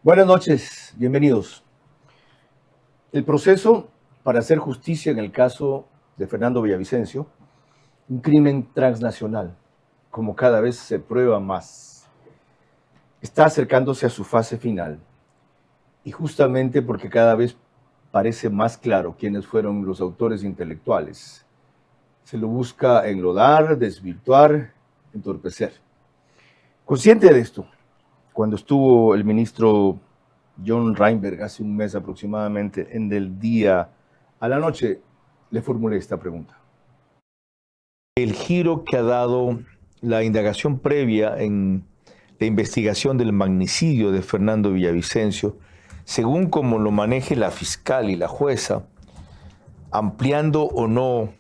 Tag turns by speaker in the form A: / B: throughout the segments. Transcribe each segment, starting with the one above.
A: Buenas noches, bienvenidos. El proceso para hacer justicia en el caso de Fernando Villavicencio, un crimen transnacional, como cada vez se prueba más, está acercándose a su fase final. Y justamente porque cada vez parece más claro quiénes fueron los autores intelectuales, se lo busca enlodar, desvirtuar, entorpecer. Consciente de esto, cuando estuvo el ministro John Reinberg hace un mes aproximadamente en Del Día a la Noche, le formulé esta pregunta.
B: El giro que ha dado la indagación previa en la investigación del magnicidio de Fernando Villavicencio, según como lo maneje la fiscal y la jueza, ampliando o no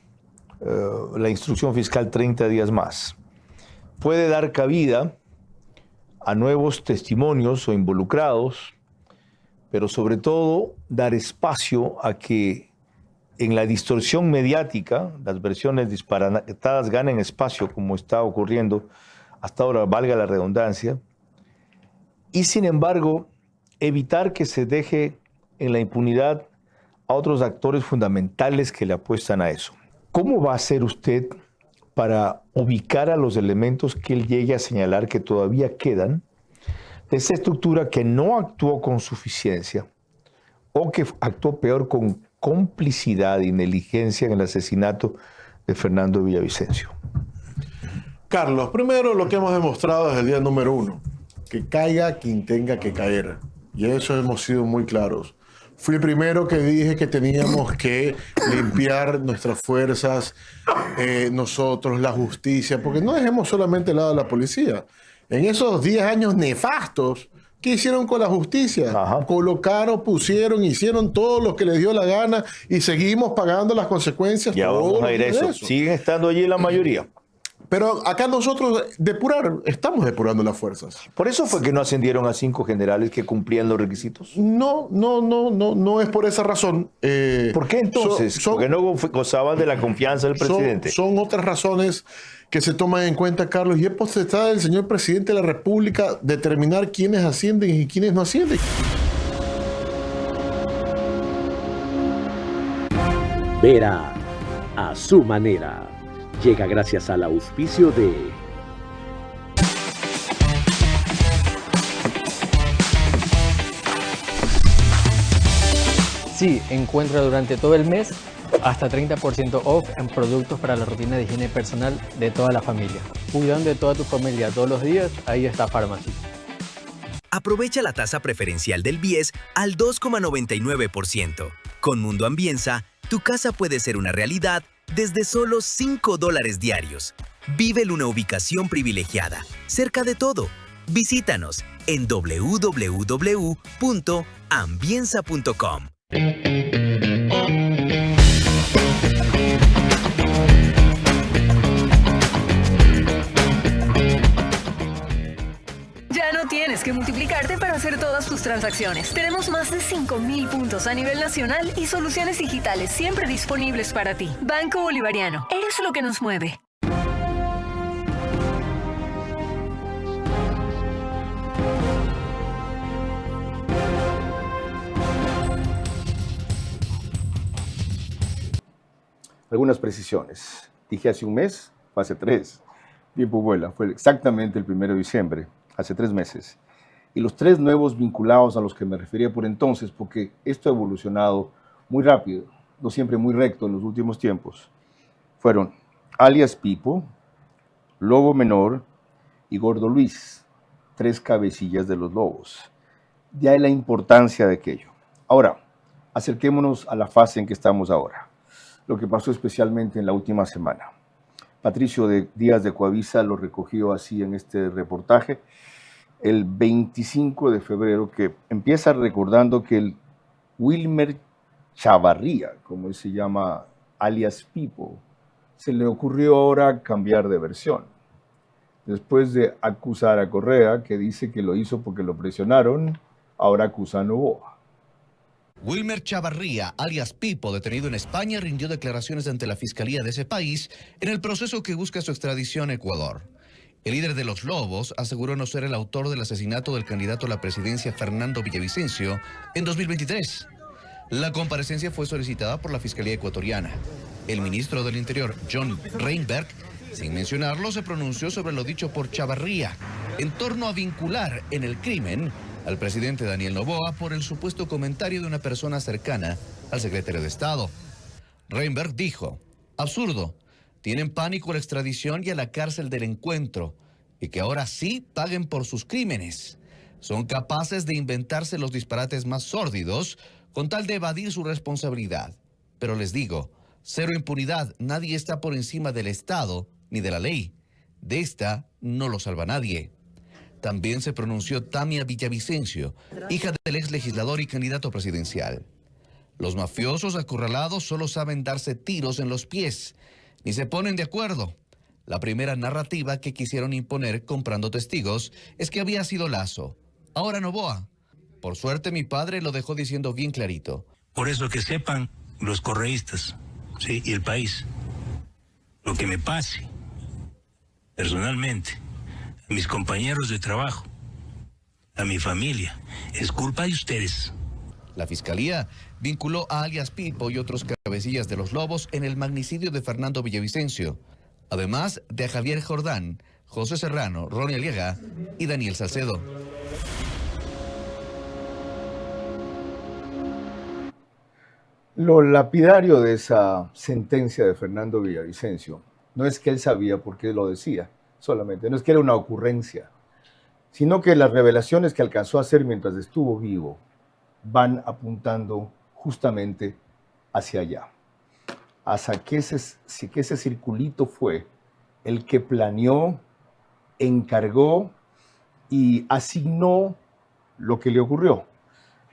B: la instrucción fiscal 30 días más, puede dar cabida a nuevos testimonios o involucrados, pero sobre todo dar espacio a que en la distorsión mediática las versiones disparatadas ganen espacio, como está ocurriendo hasta ahora, valga la redundancia, y sin embargo evitar que se deje en la impunidad a otros actores fundamentales que le apuestan a eso. ¿Cómo va a hacer usted para ubicar a los elementos que él llegue a señalar que todavía quedan de esa estructura que no actuó con suficiencia o que actuó peor, con complicidad y negligencia en el asesinato de Fernando Villavicencio?
C: Carlos, primero lo que hemos demostrado desde el día número 1, que caiga quien tenga que caer. Y eso hemos sido muy claros. Fui el primero que dije que teníamos que limpiar nuestras fuerzas, nosotros, la justicia, porque no dejemos solamente el lado de la policía. En esos 10 años nefastos, ¿qué hicieron con la justicia?
B: Ajá.
C: Colocaron, pusieron, hicieron todo lo que les dio la gana y seguimos pagando las consecuencias.
B: Ya vamos a ir a eso.
C: Eso.
B: Siguen estando allí la mayoría.
C: Pero acá nosotros estamos depurando las fuerzas.
B: Por eso fue que no ascendieron a 5 generales que cumplían los requisitos.
C: No es por esa razón.
B: ¿Por qué entonces? Porque no gozaban de la confianza del presidente.
C: Son otras razones que se toman en cuenta, Carlos, y es potestad del señor presidente de la República determinar quiénes ascienden y quiénes no ascienden.
D: Vera a su manera. Llega gracias al auspicio de
E: Sí, encuentra durante todo el mes hasta 30% off en productos para la rutina de higiene personal de toda la familia. Cuidando de toda tu familia todos los días, ahí está Pharmacy.
F: Aprovecha la tasa preferencial del BIES al 2,99%. Con Mundo Ambienza, tu casa puede ser una realidad desde solo $5 diarios. Vive en una ubicación privilegiada, cerca de todo. Visítanos en www.ambienza.com.
G: Ya no tienes que multiplicarte para hacer todas tus transacciones. Tenemos más de 5,000 puntos a nivel nacional y soluciones digitales siempre disponibles para ti. Banco Bolivariano, eres lo que nos mueve.
A: Algunas precisiones. Dije hace un mes, fue hace 3. Tiempo vuela, fue exactamente el 1 de diciembre, hace 3 meses. Y los 3 nuevos vinculados a los que me refería por entonces, porque esto ha evolucionado muy rápido, no siempre muy recto en los últimos tiempos, fueron alias Pipo, Lobo Menor y Gordo Luis, 3 cabecillas de los lobos. De ahí la importancia de aquello. Ahora, acerquémonos a la fase en que estamos ahora, lo que pasó especialmente en la última semana. Patricio Díaz de Coavisa lo recogió así en este reportaje, el 25 de febrero, que empieza recordando que el Wilmer Chavarría, como se llama, alias Pipo, se le ocurrió ahora cambiar de versión. Después de acusar a Correa, que dice que lo hizo porque lo presionaron, ahora acusa a Noboa.
H: Wilmer Chavarría, alias Pipo, detenido en España, rindió declaraciones ante la Fiscalía de ese país en el proceso que busca su extradición a Ecuador. El líder de los Lobos aseguró no ser el autor del asesinato del candidato a la presidencia Fernando Villavicencio en 2023. La comparecencia fue solicitada por la Fiscalía ecuatoriana. El ministro del Interior, John Reinberg, sin mencionarlo, se pronunció sobre lo dicho por Chavarría en torno a vincular en el crimen al presidente Daniel Noboa por el supuesto comentario de una persona cercana al secretario de Estado. Reinberg dijo: absurdo, tienen pánico a la extradición y a la cárcel del encuentro, y que ahora sí paguen por sus crímenes. Son capaces de inventarse los disparates más sórdidos con tal de evadir su responsabilidad. Pero les digo, cero impunidad, nadie está por encima del Estado ni de la ley. De esta no lo salva nadie. También se pronunció Tamia Villavicencio, hija del ex legislador y candidato presidencial. Los mafiosos acorralados solo saben darse tiros en los pies, ni se ponen de acuerdo. La primera narrativa que quisieron imponer comprando testigos es que había sido Lazo. Ahora Noboa. Por suerte mi padre lo dejó diciendo bien clarito.
I: Por eso que sepan los correístas, ¿sí? Y el país, lo que me pase personalmente, a mis compañeros de trabajo, a mi familia, es culpa de ustedes.
H: La fiscalía vinculó a alias Pipo y otros cabecillas de los Lobos en el magnicidio de Fernando Villavicencio, además de a Javier Jordán, José Serrano, Ronnie Aliaga y Daniel Salcedo.
A: Lo lapidario de esa sentencia de Fernando Villavicencio no es que él sabía por qué lo decía, solamente, no es que era una ocurrencia, sino que las revelaciones que alcanzó a hacer mientras estuvo vivo van apuntando justamente hacia allá, hacia que ese circulito fue el que planeó, encargó y asignó lo que le ocurrió.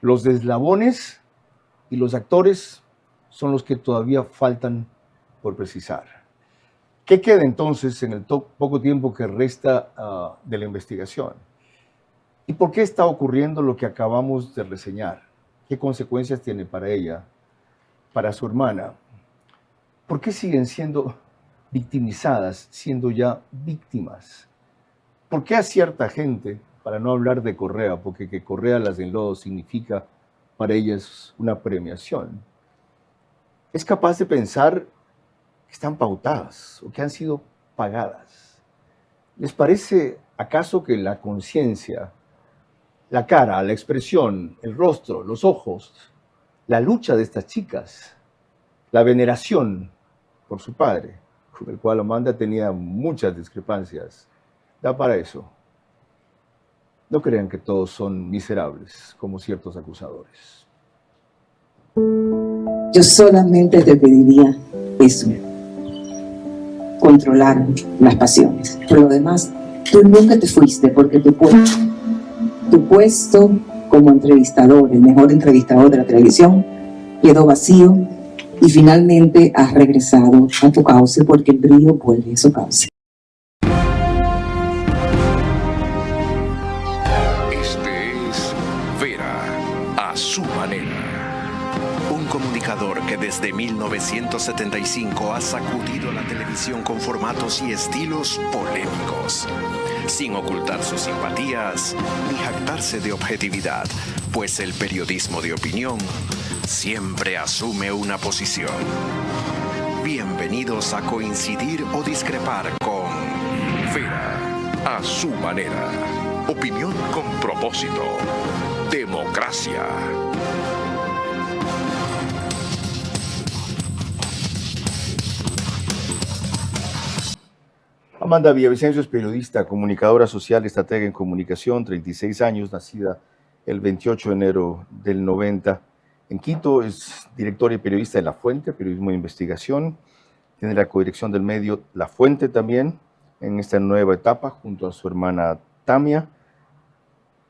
A: Los eslabones y los actores son los que todavía faltan por precisar. ¿Qué queda entonces en el poco tiempo que resta de la investigación? ¿Y por qué está ocurriendo lo que acabamos de reseñar? ¿Qué consecuencias tiene para ella, para su hermana? ¿Por qué siguen siendo victimizadas, siendo ya víctimas? ¿Por qué a cierta gente, para no hablar de Correa, porque que Correa las enlodo significa para ellas una premiación, es capaz de pensar que están pautadas o que han sido pagadas? ¿Les parece acaso que la conciencia, la cara, la expresión, el rostro, los ojos, la lucha de estas chicas, la veneración por su padre, con el cual Amanda tenía muchas discrepancias, da para eso? No crean que todos son miserables, como ciertos acusadores.
J: Yo solamente te pediría eso, controlar las pasiones. Por lo demás, tú nunca te fuiste porque tu puesto como entrevistador, el mejor entrevistador de la televisión, quedó vacío y finalmente has regresado a tu cauce porque el brillo vuelve a su cauce.
K: A su manera. Un comunicador que desde 1975 ha sacudido la televisión con formatos y estilos polémicos, sin ocultar sus simpatías ni jactarse de objetividad, pues el periodismo de opinión siempre asume una posición. Bienvenidos a coincidir o discrepar con Vera a su manera. Opinión con propósito. Democracia.
A: Amanda Villavicencio es periodista, comunicadora social, estratega en comunicación, 36 años, nacida el 28 de enero del 90. En Quito es directora y periodista de La Fuente, periodismo de investigación. Tiene la codirección del medio La Fuente también, en esta nueva etapa, junto a su hermana Tamia.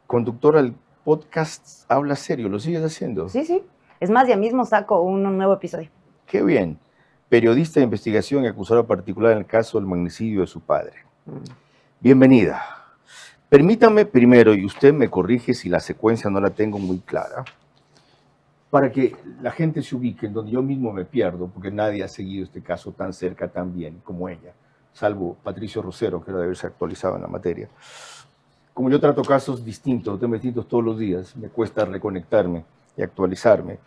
A: Conductora del podcast Habla Serio, ¿lo sigues haciendo?
L: Sí, sí. Es más, ya mismo saco un nuevo episodio.
A: Qué bien. Periodista de investigación y acusadora particular en el caso del magnicidio de su padre. Bienvenida. Permítame primero, y usted me corrige si la secuencia no la tengo muy clara, para que la gente se ubique en donde yo mismo me pierdo, porque nadie ha seguido este caso tan cerca, tan bien como ella. salvo Patricio Rosero, que debe haberse actualizado en la materia. Como yo trato casos distintos, temas distintos todos los días, me cuesta reconectarme y actualizarme.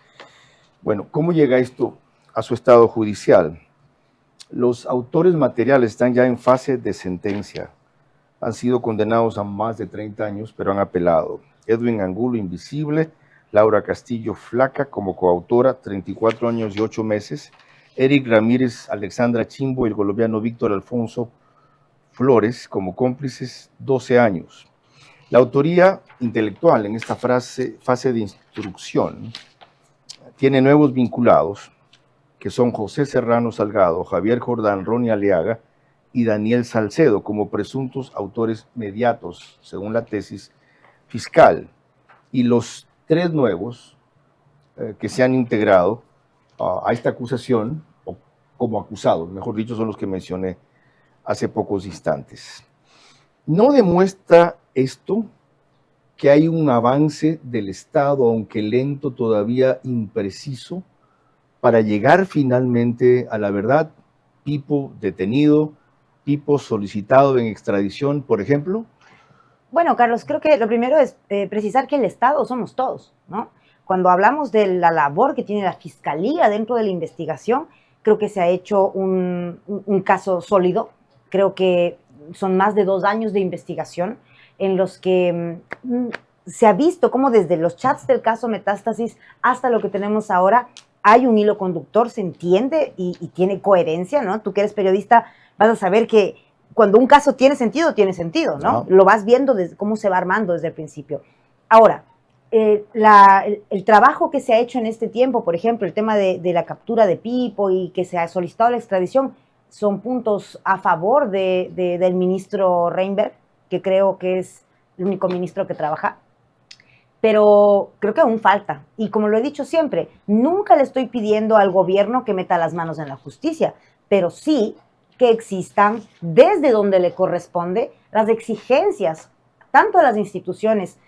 A: Bueno, ¿cómo llega esto a su estado judicial? Los autores materiales están ya en fase de sentencia. Han sido condenados a más de 30 años, pero han apelado. Edwin Angulo, Invisible; Laura Castillo, Flaca, como coautora, 34 años y 8 meses. Eric Ramírez, Alexandra Chimbo y el colombiano Víctor Alfonso Flores, como cómplices, 12 años. La autoría intelectual en esta fase de instrucción tiene nuevos vinculados, que son José Serrano Salgado, Javier Jordán, Ronnie Aliaga y Daniel Salcedo, como presuntos autores mediatos, según la tesis fiscal. Y los 3 nuevos que se han integrado a esta acusación, o como acusados, mejor dicho, son los que mencioné hace pocos instantes. ¿No demuestra esto que hay un avance del Estado, aunque lento, todavía impreciso, para llegar finalmente a la verdad? Pipo detenido, Pipo solicitado en extradición, por ejemplo.
L: Bueno, Carlos, creo que lo primero es precisar que el Estado somos todos, ¿no? Cuando hablamos de la labor que tiene la Fiscalía dentro de la investigación, creo que se ha hecho un caso sólido. Creo que son más de 2 años de investigación en los que se ha visto cómo desde los chats del caso Metástasis hasta lo que tenemos ahora hay un hilo conductor, se entiende y tiene coherencia, ¿no? Tú que eres periodista vas a saber que cuando un caso tiene sentido, ¿no? Lo vas viendo desde cómo se va armando desde el principio. Ahora, el trabajo que se ha hecho en este tiempo, por ejemplo, el tema de la captura de Pipo y que se ha solicitado la extradición, son puntos a favor del ministro Reinberg, que creo que es el único ministro que trabaja, pero creo que aún falta. Y como lo he dicho siempre, nunca le estoy pidiendo al gobierno que meta las manos en la justicia, pero sí que existan desde donde le corresponde las exigencias, tanto a las instituciones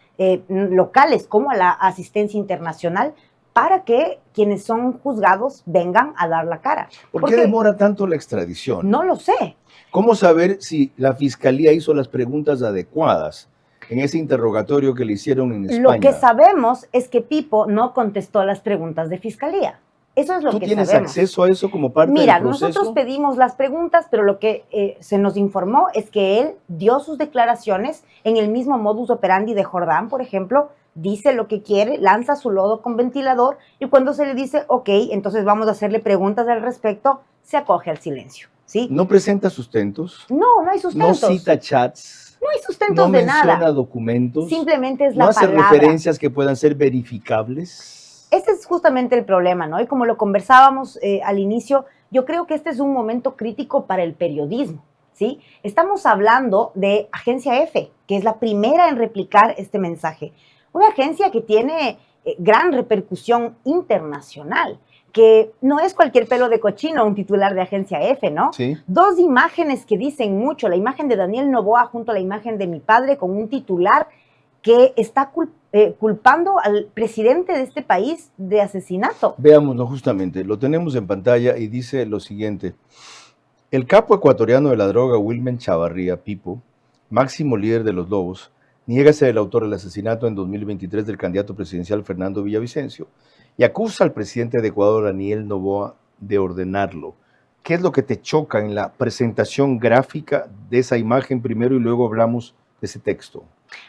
L: locales como a la asistencia internacional, para que quienes son juzgados vengan a dar la cara.
A: ¿Por qué demora tanto la extradición?
L: No lo sé.
A: ¿Cómo saber si la Fiscalía hizo las preguntas adecuadas en ese interrogatorio que le hicieron en España?
L: Lo que sabemos es que Pipo no contestó las preguntas de Fiscalía. Eso es lo que sabemos. ¿Tú
A: tienes acceso a eso como parte del proceso?
L: Mira, nosotros pedimos las preguntas, pero lo que se nos informó es que él dio sus declaraciones en el mismo modus operandi de Jordán, por ejemplo, dice lo que quiere, lanza su lodo con ventilador y cuando se le dice, ok, entonces vamos a hacerle preguntas al respecto, se acoge al silencio, ¿sí?
A: ¿No presenta sustentos?
L: No, no hay sustentos.
A: ¿No cita chats?
L: No hay sustentos de nada.
A: ¿No menciona documentos?
L: Simplemente es la
A: palabra. ¿No hace
L: palabra.
A: referencias que puedan ser verificables?
L: Este es justamente el problema, ¿no? Y como lo conversábamos al inicio, yo creo que este es un momento crítico para el periodismo, ¿sí? Estamos hablando de Agencia F, que es la primera en replicar este mensaje. Una agencia que tiene gran repercusión internacional, que no es cualquier pelo de cochino un titular de Agencia F, ¿no?
A: Sí.
L: 2 imágenes que dicen mucho, la imagen de Daniel Noboa junto a la imagen de mi padre con un titular que está culpando al presidente de este país de asesinato.
A: Veámoslo justamente, lo tenemos en pantalla y dice lo siguiente. El capo ecuatoriano de la droga, Wilmen Chavarría, Pipo, máximo líder de los Lobos, niega ser el autor del asesinato en 2023 del candidato presidencial Fernando Villavicencio y acusa al presidente de Ecuador, Daniel Noboa, de ordenarlo. ¿Qué es lo que te choca en la presentación gráfica de esa imagen primero y luego hablamos de ese texto?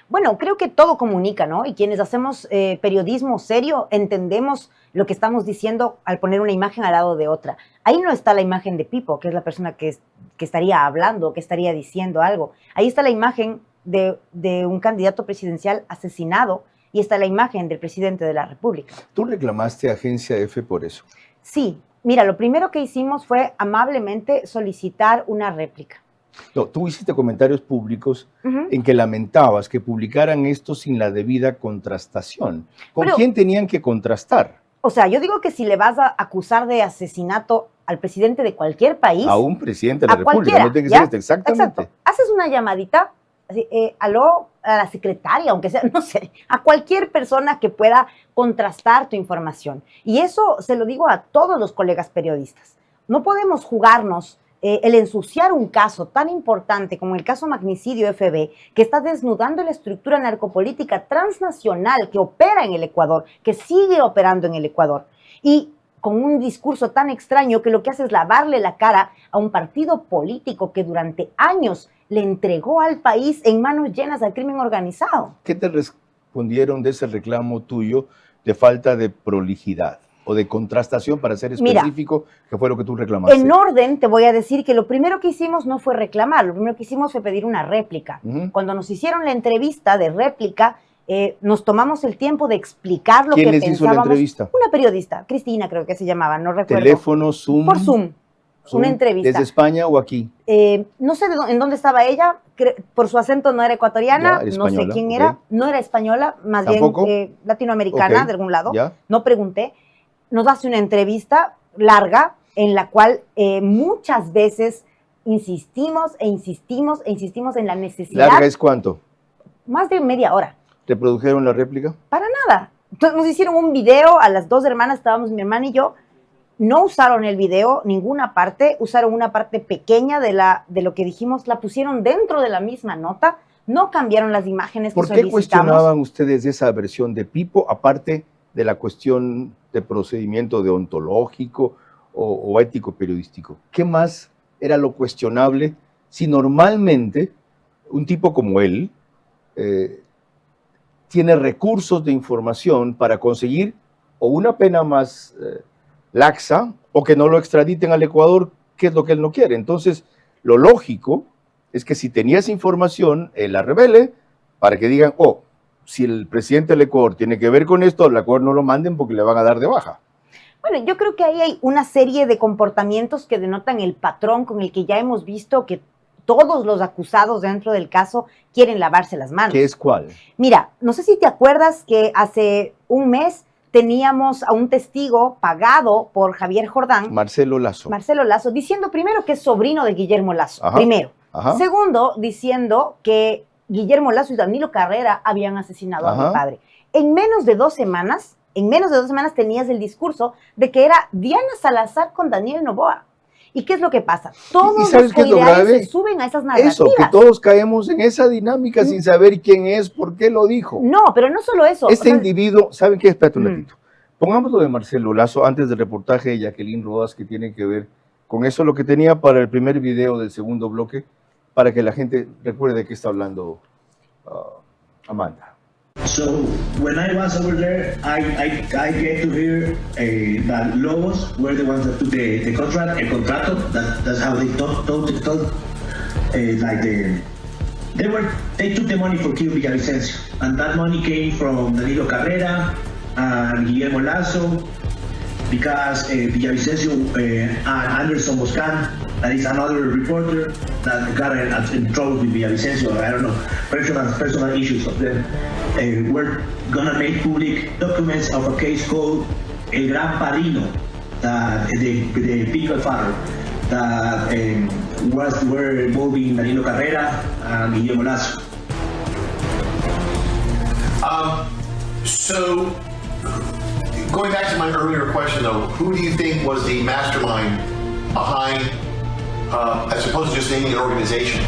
L: Bueno, creo que todo comunica, ¿no? Y quienes hacemos periodismo serio entendemos lo que estamos diciendo al poner una imagen al lado de otra. Ahí no está la imagen de Pipo, que es la persona que estaría hablando, que estaría diciendo algo. Ahí está la imagen de un candidato presidencial asesinado y está la imagen del presidente de la República.
A: ¿Tú reclamaste a Agencia F por eso?
L: Sí. Mira, lo primero que hicimos fue amablemente solicitar una réplica.
A: No, tú hiciste comentarios públicos en que lamentabas que publicaran esto sin la debida contrastación. ¿Con quién tenían que contrastar?
L: O sea, yo digo que si le vas a acusar de asesinato al presidente de cualquier país...
A: A un presidente de la República,
L: cualquiera,
A: no tiene que ser este, exactamente.
L: Exacto. Haces una llamadita, así, aló, a la secretaria, aunque sea, no sé, a cualquier persona que pueda contrastar tu información. Y eso se lo digo a todos los colegas periodistas. No podemos jugarnos el ensuciar un caso tan importante como el caso Magnicidio FB, que está desnudando la estructura narcopolítica transnacional que opera en el Ecuador, que sigue operando en el Ecuador, y con un discurso tan extraño que lo que hace es lavarle la cara a un partido político que durante años le entregó al país en manos llenas al crimen organizado.
A: ¿Qué te respondieron de ese reclamo tuyo de falta de prolijidad o de contrastación, para ser específico, que fue lo que tú reclamaste?
L: En orden, te voy a decir que lo primero que hicimos no fue reclamar, lo primero que hicimos fue pedir una réplica. Cuando nos hicieron la entrevista de réplica, nos tomamos el tiempo de explicar lo que pensábamos.
A: ¿Quién les hizo la entrevista?
L: Una periodista, Cristina creo que se llamaba, no recuerdo.
A: ¿Teléfono, Zoom?
L: Por Zoom. Una entrevista.
A: ¿Desde España o aquí?
L: No sé en dónde estaba ella, por su acento no era ecuatoriana, no sé quién era, no era española, más
A: ¿Tampoco?
L: bien latinoamericana, de algún lado,
A: ¿Ya?
L: no pregunté. Nos hace una entrevista larga en la cual muchas veces insistimos en la necesidad.
A: ¿Larga es cuánto?
L: Más de media hora.
A: ¿Te produjeron la réplica?
L: Para nada. Entonces, nos hicieron un video, a las dos hermanas estábamos mi hermana y yo. No usaron el video, ninguna parte, usaron una parte pequeña de lo que dijimos, la pusieron dentro de la misma nota, no cambiaron las imágenes que solicitamos.
A: ¿Por qué cuestionaban ustedes esa versión de Pipo, aparte de la cuestión de procedimiento deontológico o ético periodístico? ¿Qué más era lo cuestionable si normalmente un tipo como él tiene recursos de información para conseguir o una pena más laxa o que no lo extraditen al Ecuador, que es lo que él no quiere? Entonces, lo lógico es que si tenía esa información, él la revele para que digan, oh, si el presidente del Ecuador tiene que ver con esto, al Ecuador no lo manden porque le van a dar de baja.
L: Bueno, yo creo que ahí hay una serie de comportamientos que denotan el patrón con el que ya hemos visto que todos los acusados dentro del caso quieren lavarse las manos.
A: ¿Qué es cuál?
L: Mira, no sé si te acuerdas que hace un mes teníamos a un testigo pagado por Javier Jordán.
A: Marcelo Lazo.
L: Marcelo Lazo, diciendo primero que es sobrino de Guillermo Lazo.
A: Ajá,
L: primero.
A: ajá.
L: Segundo, diciendo que Guillermo Lazo y Danilo Carrera habían asesinado a mi padre. En menos de 2 semanas, tenías el discurso de que era Diana Salazar con Daniel Noboa. ¿Y qué es lo que pasa? Todos los coideales se suben a esas narrativas.
A: Eso, que todos caemos en esa dinámica sin saber quién es, por qué lo dijo.
L: No, pero no solo eso.
A: Este individuo, ¿saben qué? Espérate un ratito. Pongamos lo de Marcelo Lazo antes del reportaje de Jacqueline Rodas, que tiene que ver con eso, lo que tenía para el primer video del segundo bloque, para que la gente recuerde de qué está hablando Amanda.
M: So when I was over there, I get to hear that Lobos were the ones that took the contract, el contrato. That's how they told. Like they took the money for Kill Villavicencio, and that money came from Danilo Carrera and Guillermo Lazo, because Villavicencio and Anderson Boscan, that is another reporter that got in trouble with Villavicencio, I don't know, personal issues of them. We're gonna make public documents of a case called El Gran Padrino, the Pico Father, that were involving Danilo Carrera and Guillermo Lazo.
N: So, going back to my earlier question though, who do you think was the mastermind behind, as opposed to just naming an organization?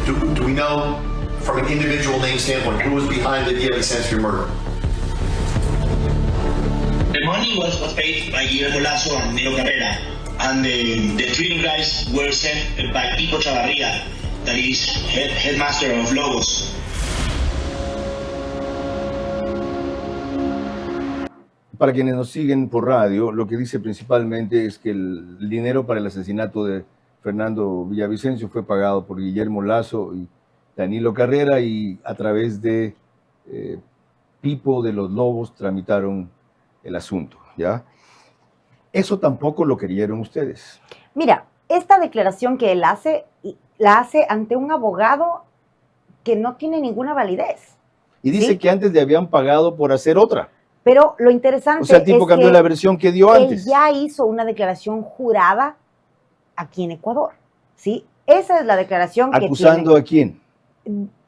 N: Do we know from an individual name standpoint who was behind the Villavicencio murder?
M: The money was paid by Guillermo Lazo and Danilo Carrera, and the treating guys were sent by Pico Chavarria, that is headmaster of Lobos.
A: Para quienes nos siguen por radio, lo que dice principalmente es que el dinero para el asesinato de Fernando Villavicencio fue pagado por Guillermo Lazo y Danilo Carrera, y a través de Pipo de los Lobos tramitaron el asunto, ¿ya? Eso tampoco lo creyeron ustedes.
L: Mira, esta declaración que él hace, la hace ante un abogado que no tiene ninguna validez.
A: Y dice que antes le habían pagado por hacer otra.
L: Pero lo interesante
A: o sea, el tipo cambió la versión que dio antes.
L: Él ya hizo una declaración jurada aquí en Ecuador, ¿sí? Esa es la declaración que
A: ¿Acusando a quién?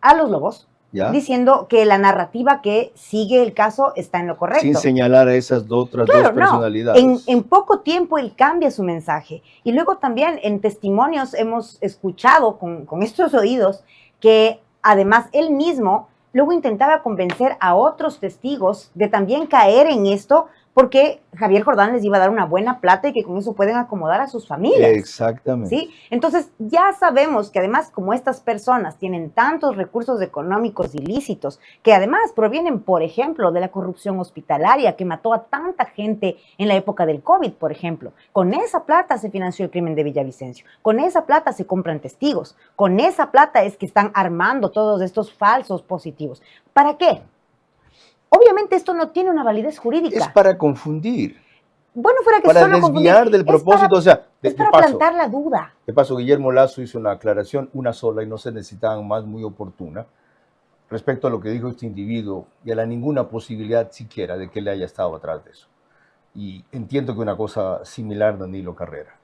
L: A los Lobos.
A: ¿Ya?
L: diciendo que la narrativa que sigue el caso está en lo correcto.
A: Sin señalar a esas otras dos personalidades.
L: En poco tiempo él cambia su mensaje. Y luego también en testimonios hemos escuchado con estos oídos que además él mismo luego intentaba convencer a otros testigos de también caer en esto, porque Javier Jordán les iba a dar una buena plata y que con eso pueden acomodar a sus familias.
A: Exactamente.
L: ¿Sí? Entonces ya sabemos que además como estas personas tienen tantos recursos económicos ilícitos, que además provienen, por ejemplo, de la corrupción hospitalaria que mató a tanta gente en la época del COVID, por ejemplo. Con esa plata se financió el crimen de Villavicencio. Con esa plata se compran testigos. Con esa plata es que están armando todos estos falsos positivos. ¿Para qué? Obviamente esto no tiene una validez jurídica.
A: Es para confundir.
L: Bueno, fuera que
A: para
L: solo
A: desviar
L: confundir.
A: del propósito, o sea,
L: es para plantar la duda.
A: De paso, Guillermo Lazo hizo una aclaración, una sola, y no se necesitaban más, muy oportuna, respecto a lo que dijo este individuo y a la ninguna posibilidad siquiera de que él haya estado atrás de eso. Y entiendo que una cosa similar, Danilo Carrera.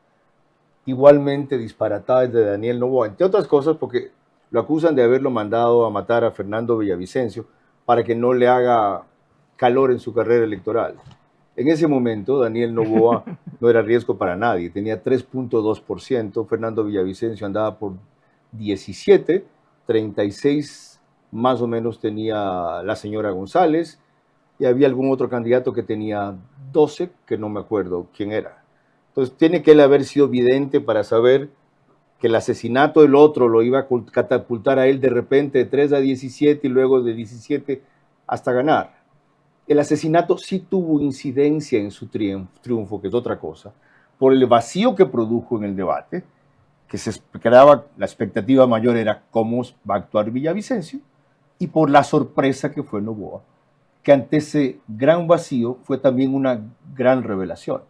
A: Igualmente disparatada de Daniel Noboa, entre otras cosas porque lo acusan de haberlo mandado a matar a Fernando Villavicencio para que no le haga calor en su carrera electoral. En ese momento, Daniel Noboa no era riesgo para nadie, tenía 3.2%, Fernando Villavicencio andaba por 17, 36 más o menos tenía la señora González, y había algún otro candidato que tenía 12, que no me acuerdo quién era. Entonces, tiene que él haber sido vidente para saber que el asesinato del otro lo iba a catapultar a él de repente de 3 a 17 y luego de 17 hasta ganar. El asesinato sí tuvo incidencia en su triunfo, que es otra cosa, por el vacío que produjo en el debate, que se creaba, la expectativa mayor era cómo va a actuar Villavicencio, y por la sorpresa que fue Noboa, que ante ese gran vacío fue también una gran revelación.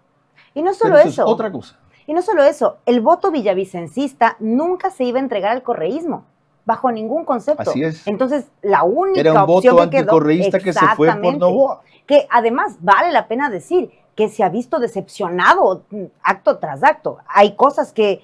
L: Y no solo
A: eso.
L: Es
A: otra cosa.
L: Y no solo eso, el voto villavicencista nunca se iba a entregar al correísmo, bajo ningún concepto.
A: Así es.
L: Entonces, la única
A: era un
L: opción
A: voto
L: que quedó,
A: anticorreísta que se fue por Noboa.
L: Que además vale la pena decir que se ha visto decepcionado acto tras acto. Hay cosas que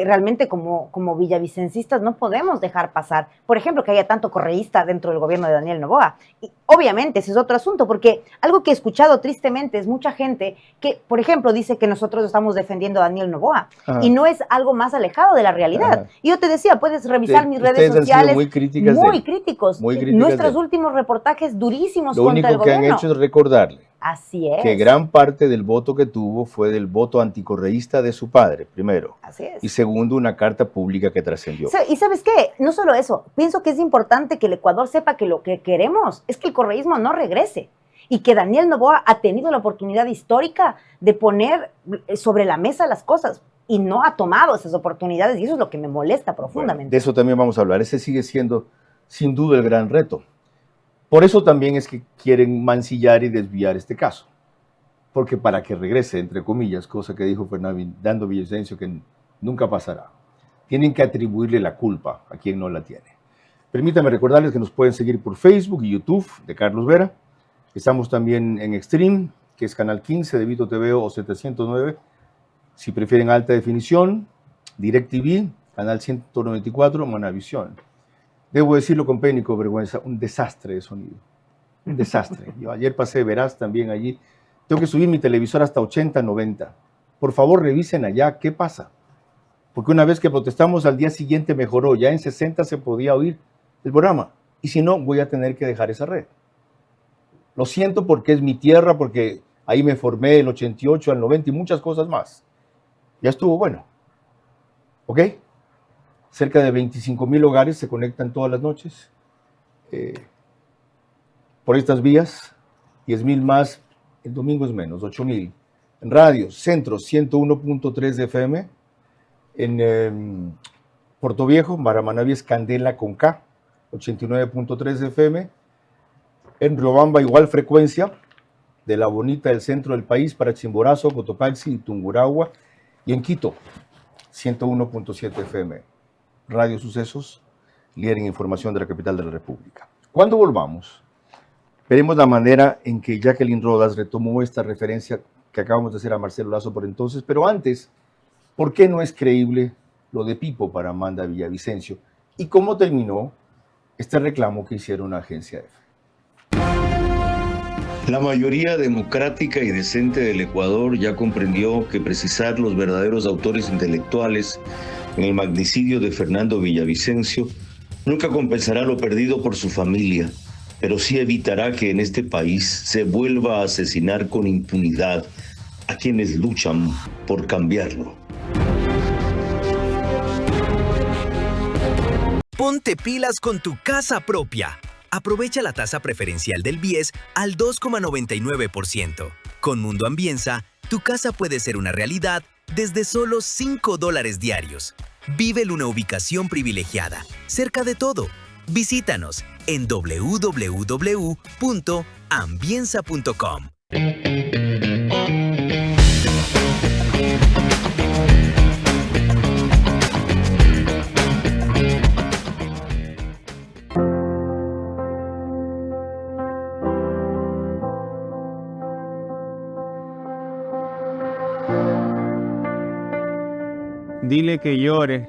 L: realmente como villavicencistas no podemos dejar pasar. Por ejemplo, que haya tanto correísta dentro del gobierno de Daniel Noboa. Y obviamente ese es otro asunto, porque algo que he escuchado tristemente es mucha gente que, por ejemplo, dice que nosotros estamos defendiendo a Daniel Noboa.
A: Ajá.
L: Y no es algo más alejado de la realidad. Ajá. Y yo te decía, puedes revisar mis redes sociales.
A: Muy críticos.
L: Nuestros últimos reportajes durísimos
A: contra el gobierno. Lo único que han hecho es recordarle.
L: Así es.
A: Que gran parte del voto que tuvo fue del voto anticorreísta de su padre, primero.
L: Así es.
A: Y segundo, una carta pública que trascendió.
L: Y ¿sabes qué? No solo eso. Pienso que es importante que el Ecuador sepa que lo que queremos es que el correísmo no regrese. Y que Daniel Noboa ha tenido la oportunidad histórica de poner sobre la mesa las cosas. Y no ha tomado esas oportunidades. Y eso es lo que me molesta profundamente.
A: Bueno, de eso también vamos a hablar. Ese sigue siendo, sin duda, el gran reto. Por eso también es que quieren mancillar y desviar este caso. Porque para que regrese, entre comillas, cosa que dijo Fernando Villavicencio que nunca pasará, tienen que atribuirle la culpa a quien no la tiene. Permítanme recordarles que nos pueden seguir por Facebook y YouTube de Carlos Vera. Estamos también en Extreme, que es Canal 15 de Vito TV o 709. Si prefieren alta definición, DirecTV, Canal 194, Manavisión. Debo decirlo con pena y con vergüenza, un desastre de sonido. Un desastre. Yo ayer pasé Veraz también allí. Tengo que subir mi televisor hasta 80, 90. Por favor, revisen allá qué pasa. Porque una vez que protestamos, al día siguiente mejoró. Ya en 60 se podía oír el programa. Y si no, voy a tener que dejar esa red. Lo siento porque es mi tierra, porque ahí me formé del 88 al 90 y muchas cosas más. Ya estuvo bueno. ¿Ok? Cerca de 25,000 hogares se conectan todas las noches por estas vías, 10,000 más, el domingo es menos, 8,000. En radios, Centros, 101.3 de FM, en Puerto Viejo, Maramanaví es Candela con K, 89.3 de FM, en Riobamba igual frecuencia, de La Bonita del centro del país para Chimborazo, Cotopaxi y Tungurahua, y en Quito, 101.7 FM. Radio Sucesos, líder en información de la capital de la República. Cuando volvamos, veremos la manera en que Jacqueline Rodas retomó esta referencia que acabamos de hacer a Marcelo Lazo por entonces, pero antes, ¿por qué no es creíble lo de Pipo para Amanda Villavicencio? ¿Y cómo terminó este reclamo que hicieron a Agencia F.
O: La mayoría democrática y decente del Ecuador ya comprendió que precisar los verdaderos autores intelectuales en el magnicidio de Fernando Villavicencio nunca compensará lo perdido por su familia, pero sí evitará que en este país se vuelva a asesinar con impunidad a quienes luchan por cambiarlo.
F: Ponte pilas con tu casa propia. Aprovecha la tasa preferencial del BIES al 2,99%. Con Mundo Ambienza, tu casa puede ser una realidad desde solo $5 diarios. Vive en una ubicación privilegiada, cerca de todo. Visítanos en www.ambienza.com.
P: Dile que llore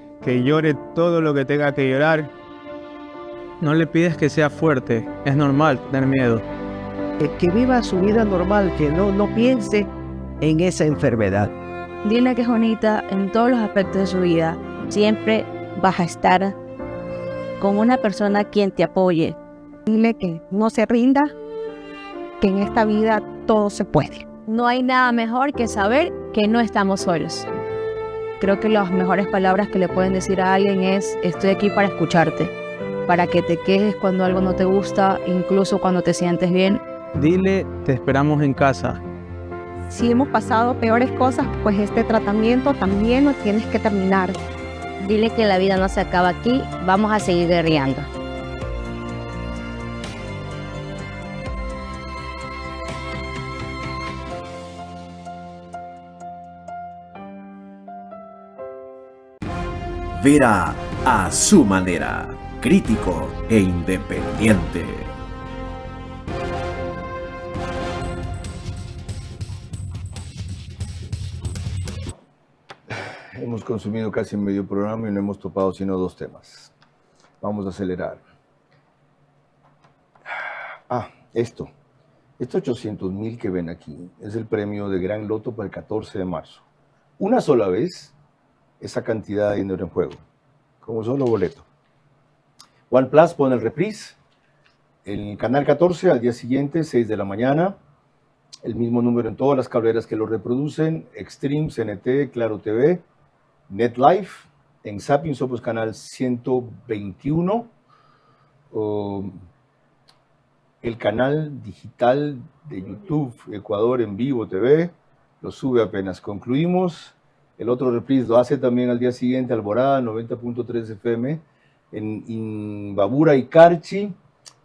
P: todo lo que tenga que llorar. No le pides que sea fuerte, es normal tener miedo.
Q: Que viva su vida normal, que no piense en esa enfermedad.
R: Dile que es bonita en todos los aspectos de su vida. Siempre vas a estar con una persona quien te apoye.
S: Dile que no se rinda, que en esta vida todo se puede.
R: No hay nada mejor que saber que no estamos solos. Creo que las mejores palabras que le pueden decir a alguien es: estoy aquí para escucharte, para que te quejes cuando algo no te gusta, incluso cuando te sientes bien.
P: Dile, te esperamos en casa.
S: Si hemos pasado peores cosas, pues este tratamiento también lo tienes que terminar.
R: Dile que la vida no se acaba aquí, vamos a seguir guerreando.
D: Vera a su manera, crítico e independiente.
A: Hemos consumido casi medio programa y no hemos topado sino 2 temas. Vamos a acelerar. Estos 800,000 que ven aquí es el premio de Gran Loto para el 14 de marzo. Una sola vez, esa cantidad de dinero en juego, como solo boleto. OnePlus pone el reprise, el canal 14 al día siguiente, 6 de la mañana, el mismo número en todas las cableras que lo reproducen, Extreme, CNT, Claro TV, NetLife, en Zapping somos canal 121, el canal digital de YouTube Ecuador en Vivo TV, lo sube apenas concluimos. El otro reprise lo hace también al día siguiente, Alborada, 90.3 FM, en Imbabura y Carchi,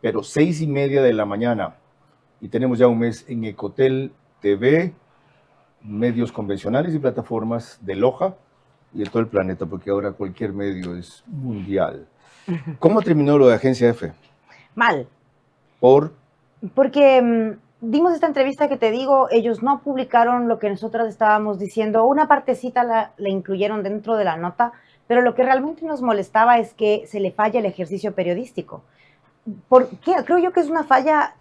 A: pero 6:30 de la mañana. Y tenemos ya un mes en Ecotel TV, medios convencionales y plataformas de Loja y de todo el planeta, porque ahora cualquier medio es mundial. ¿Cómo terminó lo de Agencia F?
L: Mal. Porque dimos esta entrevista que te digo, ellos no publicaron lo que nosotros estábamos diciendo, una partecita la incluyeron dentro de la nota, pero lo que realmente nos molestaba es que se le falla el ejercicio periodístico. Creo yo que es una falla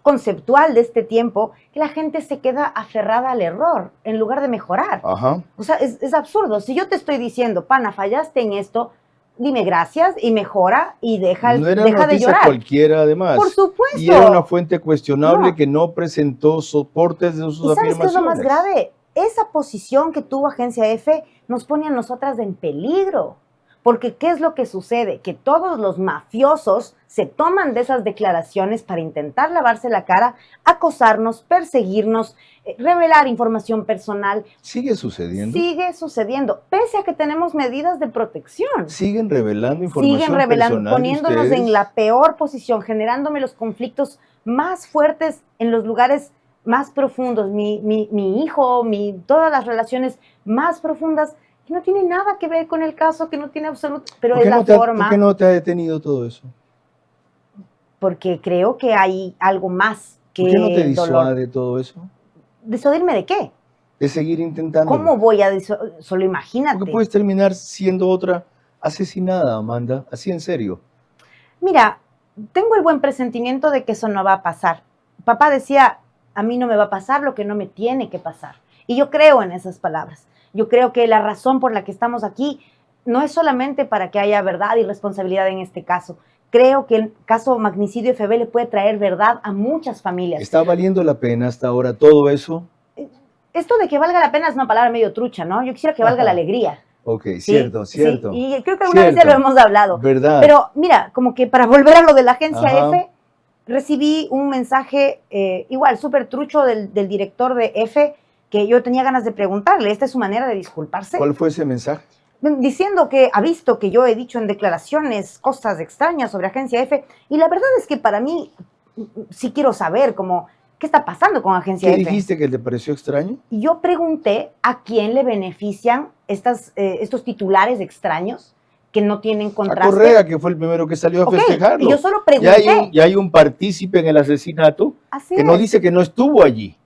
L: conceptual de este tiempo, que la gente se queda aferrada al error en lugar de mejorar.
A: Ajá.
L: O sea, es absurdo. Si yo te estoy diciendo, pana, fallaste en esto, dime gracias y mejora y deja
A: No era
L: de
A: noticia
L: llorar.
A: cualquiera, además.
L: Por supuesto.
A: Y era una fuente cuestionable que no presentó soportes de sus
L: ¿Y sabes qué es lo más
A: afirmaciones.
L: grave? Esa posición que tuvo Agencia F nos pone a nosotras en peligro. Porque ¿qué es lo que sucede? Que todos los mafiosos se toman de esas declaraciones para intentar lavarse la cara, acosarnos, perseguirnos, revelar información personal.
A: Sigue sucediendo.
L: Sigue sucediendo, pese a que tenemos medidas de protección.
A: Siguen revelando información
L: Siguen revelando,
A: personal de
L: poniéndonos
A: ustedes.
L: en la peor posición, generándome los conflictos más fuertes en los lugares más profundos. Mi hijo, todas las relaciones más profundas, que no tiene nada que ver con el caso, que no tiene absoluto, pero es la forma.
A: ¿Por qué no te ha detenido todo eso?
L: Porque creo que hay algo más que
A: ¿Por qué no te
L: dolor.
A: disuade todo eso?
L: ¿Disuadirme de qué?
A: De seguir intentando.
L: ¿Cómo voy a solo imagínate?
A: Porque puedes terminar siendo otra asesinada, Amanda, así en serio.
L: Mira, tengo el buen presentimiento de que eso no va a pasar. Papá decía, a mí no me va a pasar lo que no me tiene que pasar. Y yo creo en esas palabras. Yo creo que la razón por la que estamos aquí no es solamente para que haya verdad y responsabilidad en este caso. Creo que el caso magnicidio FB le puede traer verdad a muchas familias.
A: ¿Está valiendo la pena hasta ahora todo eso?
L: Esto de que valga la pena es una palabra medio trucha, ¿no? Yo quisiera que valga la alegría.
A: Ok,
L: ¿sí?
A: cierto, cierto.
L: Sí. Y creo que alguna vez ya lo hemos hablado.
A: ¿Verdad?
L: Pero mira, como que para volver a lo de la agencia F, recibí un mensaje igual, súper trucho del director de F, que yo tenía ganas de preguntarle, ¿esta es su manera de disculparse?
A: ¿Cuál fue ese mensaje?
L: Diciendo que ha visto que yo he dicho en declaraciones cosas extrañas sobre agencia F, y la verdad es que para mí sí quiero saber como qué está pasando con agencia
A: ¿Qué
L: F.
A: dijiste que te pareció extraño?
L: Y yo pregunté a quién le benefician estos titulares extraños que no tienen contraste.
A: A Correa, que fue el primero que salió a festejarlo.
L: Y yo solo pregunté.
A: Ya hay un partícipe en el asesinato
L: Así
A: que no dice que no estuvo allí.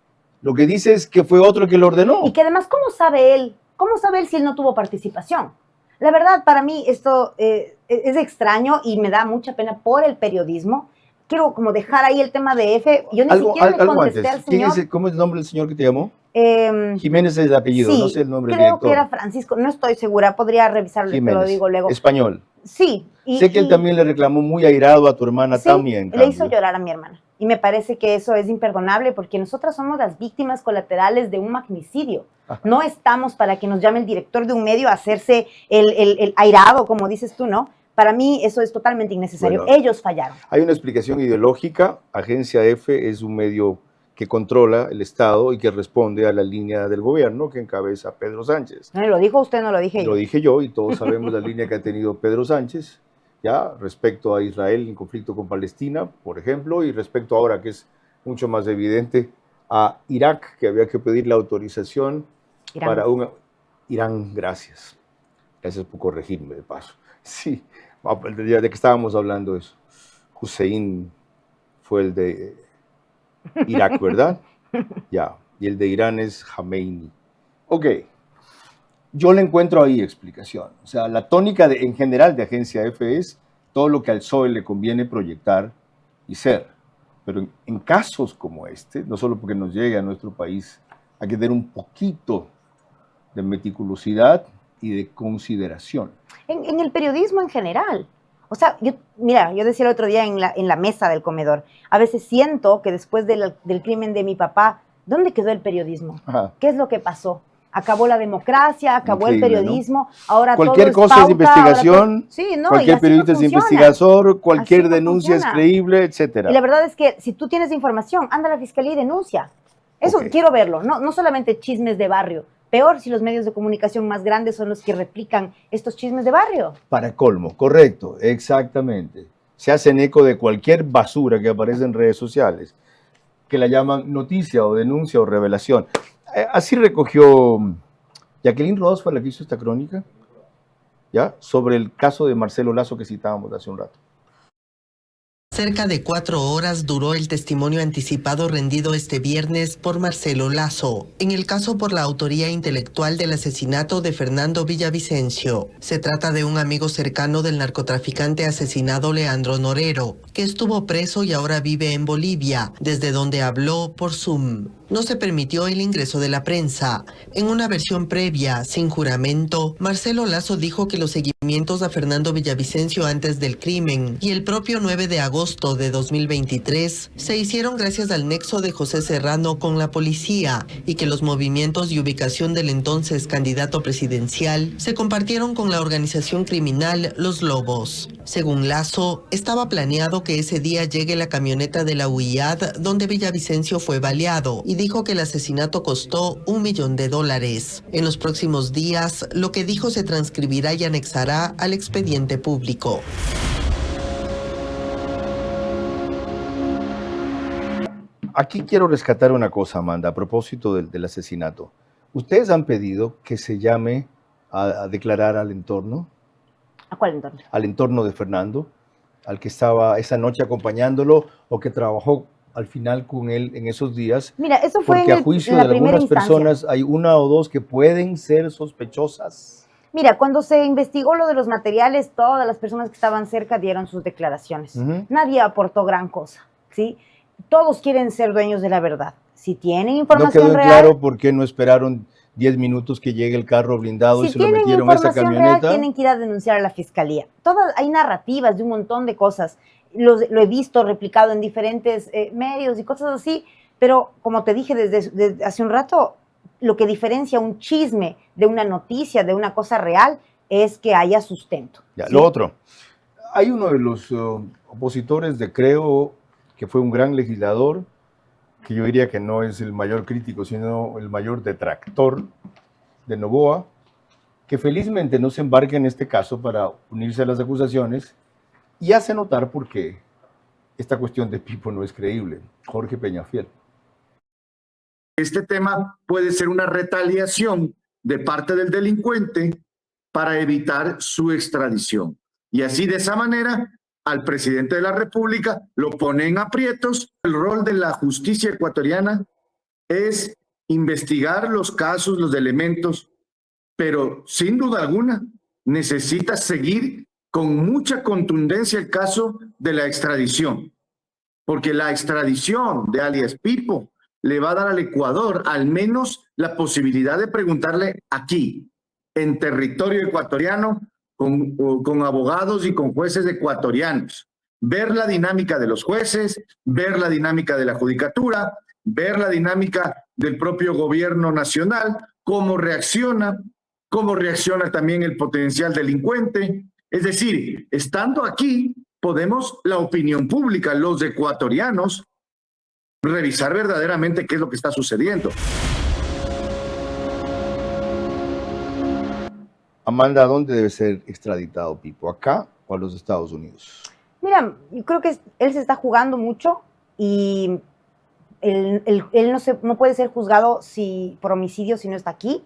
A: Lo que dice es que fue otro que lo ordenó.
L: Y que además, ¿cómo sabe él? ¿Cómo sabe él si él no tuvo participación? La verdad, para mí esto es extraño y me da mucha pena por el periodismo. Quiero como dejar ahí el tema de F. Yo ni siquiera le contesté al señor.
A: ¿Cómo es el nombre del señor que te llamó? Jiménez es el apellido,
L: sí,
A: no sé el nombre del
L: creo
A: director.
L: que era Francisco, no estoy segura, podría revisarlo, te lo digo luego.
A: Español.
L: Sí.
A: Sé que él también le reclamó muy airado a tu hermana también.
L: Le hizo llorar a mi hermana. Y me parece que eso es imperdonable porque nosotras somos las víctimas colaterales de un magnicidio. Ajá. No estamos para que nos llame el director de un medio a hacerse el airado, como dices tú, ¿no? Para mí eso es totalmente innecesario. Bueno, ellos fallaron.
A: Hay una explicación ideológica. Agencia F es un medio que controla el Estado y que responde a la línea del gobierno que encabeza Pedro Sánchez.
L: ¿No lo dijo usted, no lo dije yo?
A: Lo dije yo y todos sabemos la línea que ha tenido Pedro Sánchez, ya respecto a Israel en conflicto con Palestina, por ejemplo, y respecto ahora que es mucho más evidente a Irak, que había que pedir la autorización para un... Irán, gracias. Gracias por corregirme de paso. Sí, ya de que estábamos hablando de eso. Hussein fue el de Irak, ¿verdad? Ya. Y el de Irán es Khomeini. Ok. Yo le encuentro ahí explicación. O sea, la tónica en general de Agencia F es todo lo que al PSOE le conviene proyectar y ser. Pero en casos como este, no solo porque nos llegue a nuestro país, hay que tener un poquito de meticulosidad y de consideración.
L: En el periodismo en general. O sea, mira, yo decía el otro día en la mesa del comedor, a veces siento que después del crimen de mi papá, ¿dónde quedó el periodismo? Ajá. ¿Qué es lo que pasó? Acabó la democracia, acabó el periodismo, ¿no? Ahora
A: cualquier
L: todo es
A: cosa
L: pauta,
A: es investigación,
L: sí, ¿no?
A: cualquier periodista es investigador, cualquier denuncia es creíble, etcétera.
L: Y la verdad es que si tú tienes información, anda a la fiscalía y denuncia. Eso quiero verlo, no solamente chismes de barrio. Peor si los medios de comunicación más grandes son los que replican estos chismes de barrio.
A: Para colmo, correcto, exactamente. Se hacen eco de cualquier basura que aparece en redes sociales, que la llaman noticia o denuncia o revelación. Así recogió Jacqueline Rodas, fue la que hizo esta crónica, ¿ya? Sobre el caso de Marcelo Lazo que citábamos hace un rato.
T: Cerca de 4 horas duró el testimonio anticipado rendido este viernes por Marcelo Lazo, en el caso por la autoría intelectual del asesinato de Fernando Villavicencio. Se trata de un amigo cercano del narcotraficante asesinado Leandro Norero, que estuvo preso y ahora vive en Bolivia, desde donde habló por Zoom. No se permitió el ingreso de la prensa. En una versión previa, sin juramento, Marcelo Lazo dijo que los seguimientos a Fernando Villavicencio antes del crimen y el propio 9 de agosto de 2023 se hicieron gracias al nexo de José Serrano con la policía y que los movimientos y ubicación del entonces candidato presidencial se compartieron con la organización criminal Los Lobos. Según Lazo, estaba planeado que ese día llegue la camioneta de la UIAD donde Villavicencio fue baleado y dijo que el asesinato costó $1 millón. En los próximos días, lo que dijo se transcribirá y anexará al expediente público.
A: Aquí quiero rescatar una cosa, Amanda, a propósito del asesinato. ¿Ustedes han pedido que se llame a declarar al entorno?
L: ¿A cuál entorno?
A: Al entorno de Fernando, al que estaba esa noche acompañándolo o que trabajó al final con él en esos días.
L: Mira, eso fue
A: porque a juicio de algunas personas hay una o dos que pueden ser sospechosas.
L: Mira, cuando se investigó lo de los materiales, todas las personas que estaban cerca dieron sus declaraciones. Nadie aportó gran cosa, ¿sí? Todos quieren ser dueños de la verdad. Si tienen información
A: No quedó
L: real...
A: claro por qué no esperaron 10 minutos que llegue el carro blindado y se lo metieron a esa camioneta.
L: Real, tienen que ir a denunciar a la fiscalía. Hay narrativas de un montón de cosas. Lo he visto replicado en diferentes medios y cosas así, pero como te dije desde hace un rato, lo que diferencia un chisme de una noticia, de una cosa real, es que haya sustento.
A: Ya,
L: ¿sí?
A: Lo otro, hay uno de los opositores de Creo, que fue un gran legislador, que yo diría que no es el mayor crítico, sino el mayor detractor de Noboa, que felizmente no se embarca en este caso para unirse a las acusaciones y hace notar por qué esta cuestión de Pipo no es creíble. Jorge Peñafiel.
U: Este tema puede ser una retaliación de parte del delincuente para evitar su extradición. Y así, de esa manera, al presidente de la República lo pone en aprietos. El rol de la justicia ecuatoriana es investigar los casos, los elementos, pero sin duda alguna necesita seguir con mucha contundencia el caso de la extradición, porque la extradición de alias Pipo le va a dar al Ecuador al menos la posibilidad de preguntarle aquí, en territorio ecuatoriano, con abogados y con jueces ecuatorianos, ver la dinámica de los jueces, ver la dinámica de la judicatura, ver la dinámica del propio gobierno nacional, cómo reacciona también el potencial delincuente. Es decir, estando aquí, podemos, la opinión pública, los ecuatorianos, revisar verdaderamente qué es lo que está sucediendo.
A: Amanda, ¿a dónde debe ser extraditado Pipo? ¿Acá o a los Estados Unidos?
L: Mira, yo creo que él se está jugando mucho y él no puede ser juzgado por homicidio si no está aquí,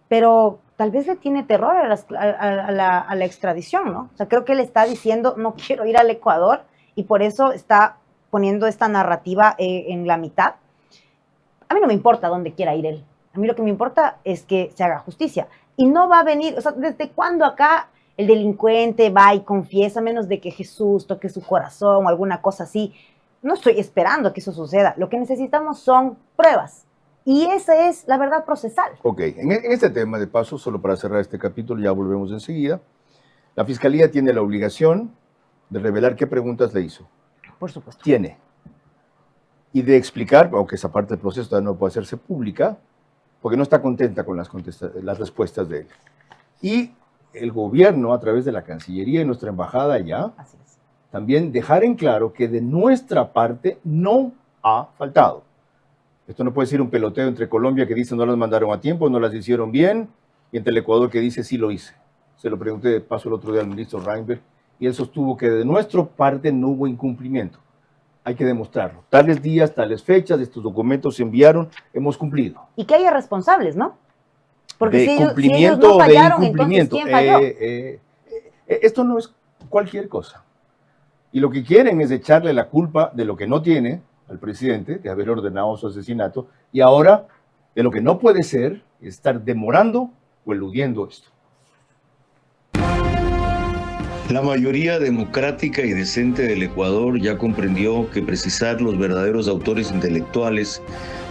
L: pero tal vez le tiene terror a la extradición, ¿no? O sea, creo que él está diciendo, no quiero ir al Ecuador, y por eso está poniendo esta narrativa en la mitad. A mí no me importa dónde quiera ir él. A mí lo que me importa es que se haga justicia. Y no va a venir, o sea, ¿desde cuándo acá el delincuente va y confiesa, menos de que Jesús toque su corazón o alguna cosa así? No estoy esperando que eso suceda. Lo que necesitamos son pruebas. Y esa es la verdad procesal.
A: Ok, en este tema, de paso, solo para cerrar este capítulo, ya volvemos enseguida, la Fiscalía tiene la obligación de revelar qué preguntas le hizo.
L: Por supuesto.
A: Tiene. Y de explicar, aunque esa parte del proceso todavía no puede hacerse pública, porque no está contenta con las respuestas de él. Y el gobierno, a través de la Cancillería y nuestra embajada allá, también dejar en claro que de nuestra parte no ha faltado. Esto no puede ser un peloteo entre Colombia que dice no las mandaron a tiempo, no las hicieron bien, y entre el Ecuador que dice sí lo hice. Se lo pregunté de paso el otro día al ministro Reinberg, y él sostuvo que de nuestra parte no hubo incumplimiento. Hay que demostrarlo. Tales días, tales fechas, estos documentos se enviaron, hemos cumplido.
L: Y que haya responsables, ¿no? Porque
A: de
L: si
A: cumplimiento
L: ellos no fallaron,
A: de incumplimiento.
L: entonces ¿quién falló?
A: Esto no es cualquier cosa. Y lo que quieren es echarle la culpa de lo que no tiene al presidente, de haber ordenado su asesinato, y ahora de lo que no puede ser, estar demorando o eludiendo esto.
O: La mayoría democrática y decente del Ecuador ya comprendió que precisar los verdaderos autores intelectuales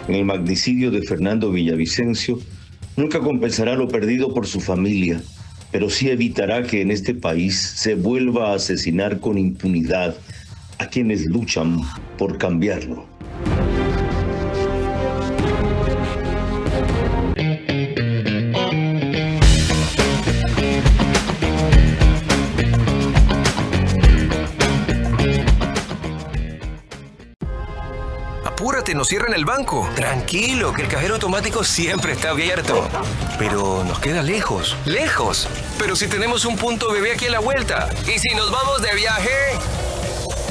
O: en el magnicidio de Fernando Villavicencio nunca compensará lo perdido por su familia, pero sí evitará que en este país se vuelva a asesinar con impunidad a quienes luchan por cambiarlo.
F: Apúrate, nos cierran el banco. Tranquilo, que el cajero automático siempre está abierto. Pero nos queda lejos. ¿Lejos? Pero si tenemos un punto bebé aquí a la vuelta. ¿Y si nos vamos de viaje?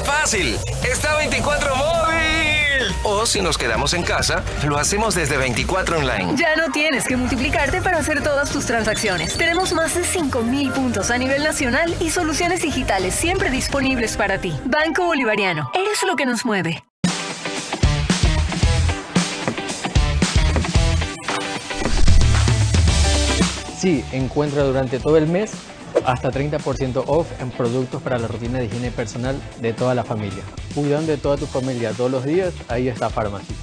F: ¡Fácil! ¡Está 24 móvil! O si nos quedamos en casa, lo hacemos desde 24 online.
G: Ya no tienes que multiplicarte para hacer todas tus transacciones. Tenemos más de 5,000 puntos a nivel nacional y soluciones digitales siempre disponibles para ti. Banco Bolivariano. Eres lo que nos mueve.
E: Sí, encuentra durante todo el mes hasta 30% off en productos para la rutina de higiene personal de toda la familia. Cuidando de toda tu familia todos los días, ahí está Pharmacy.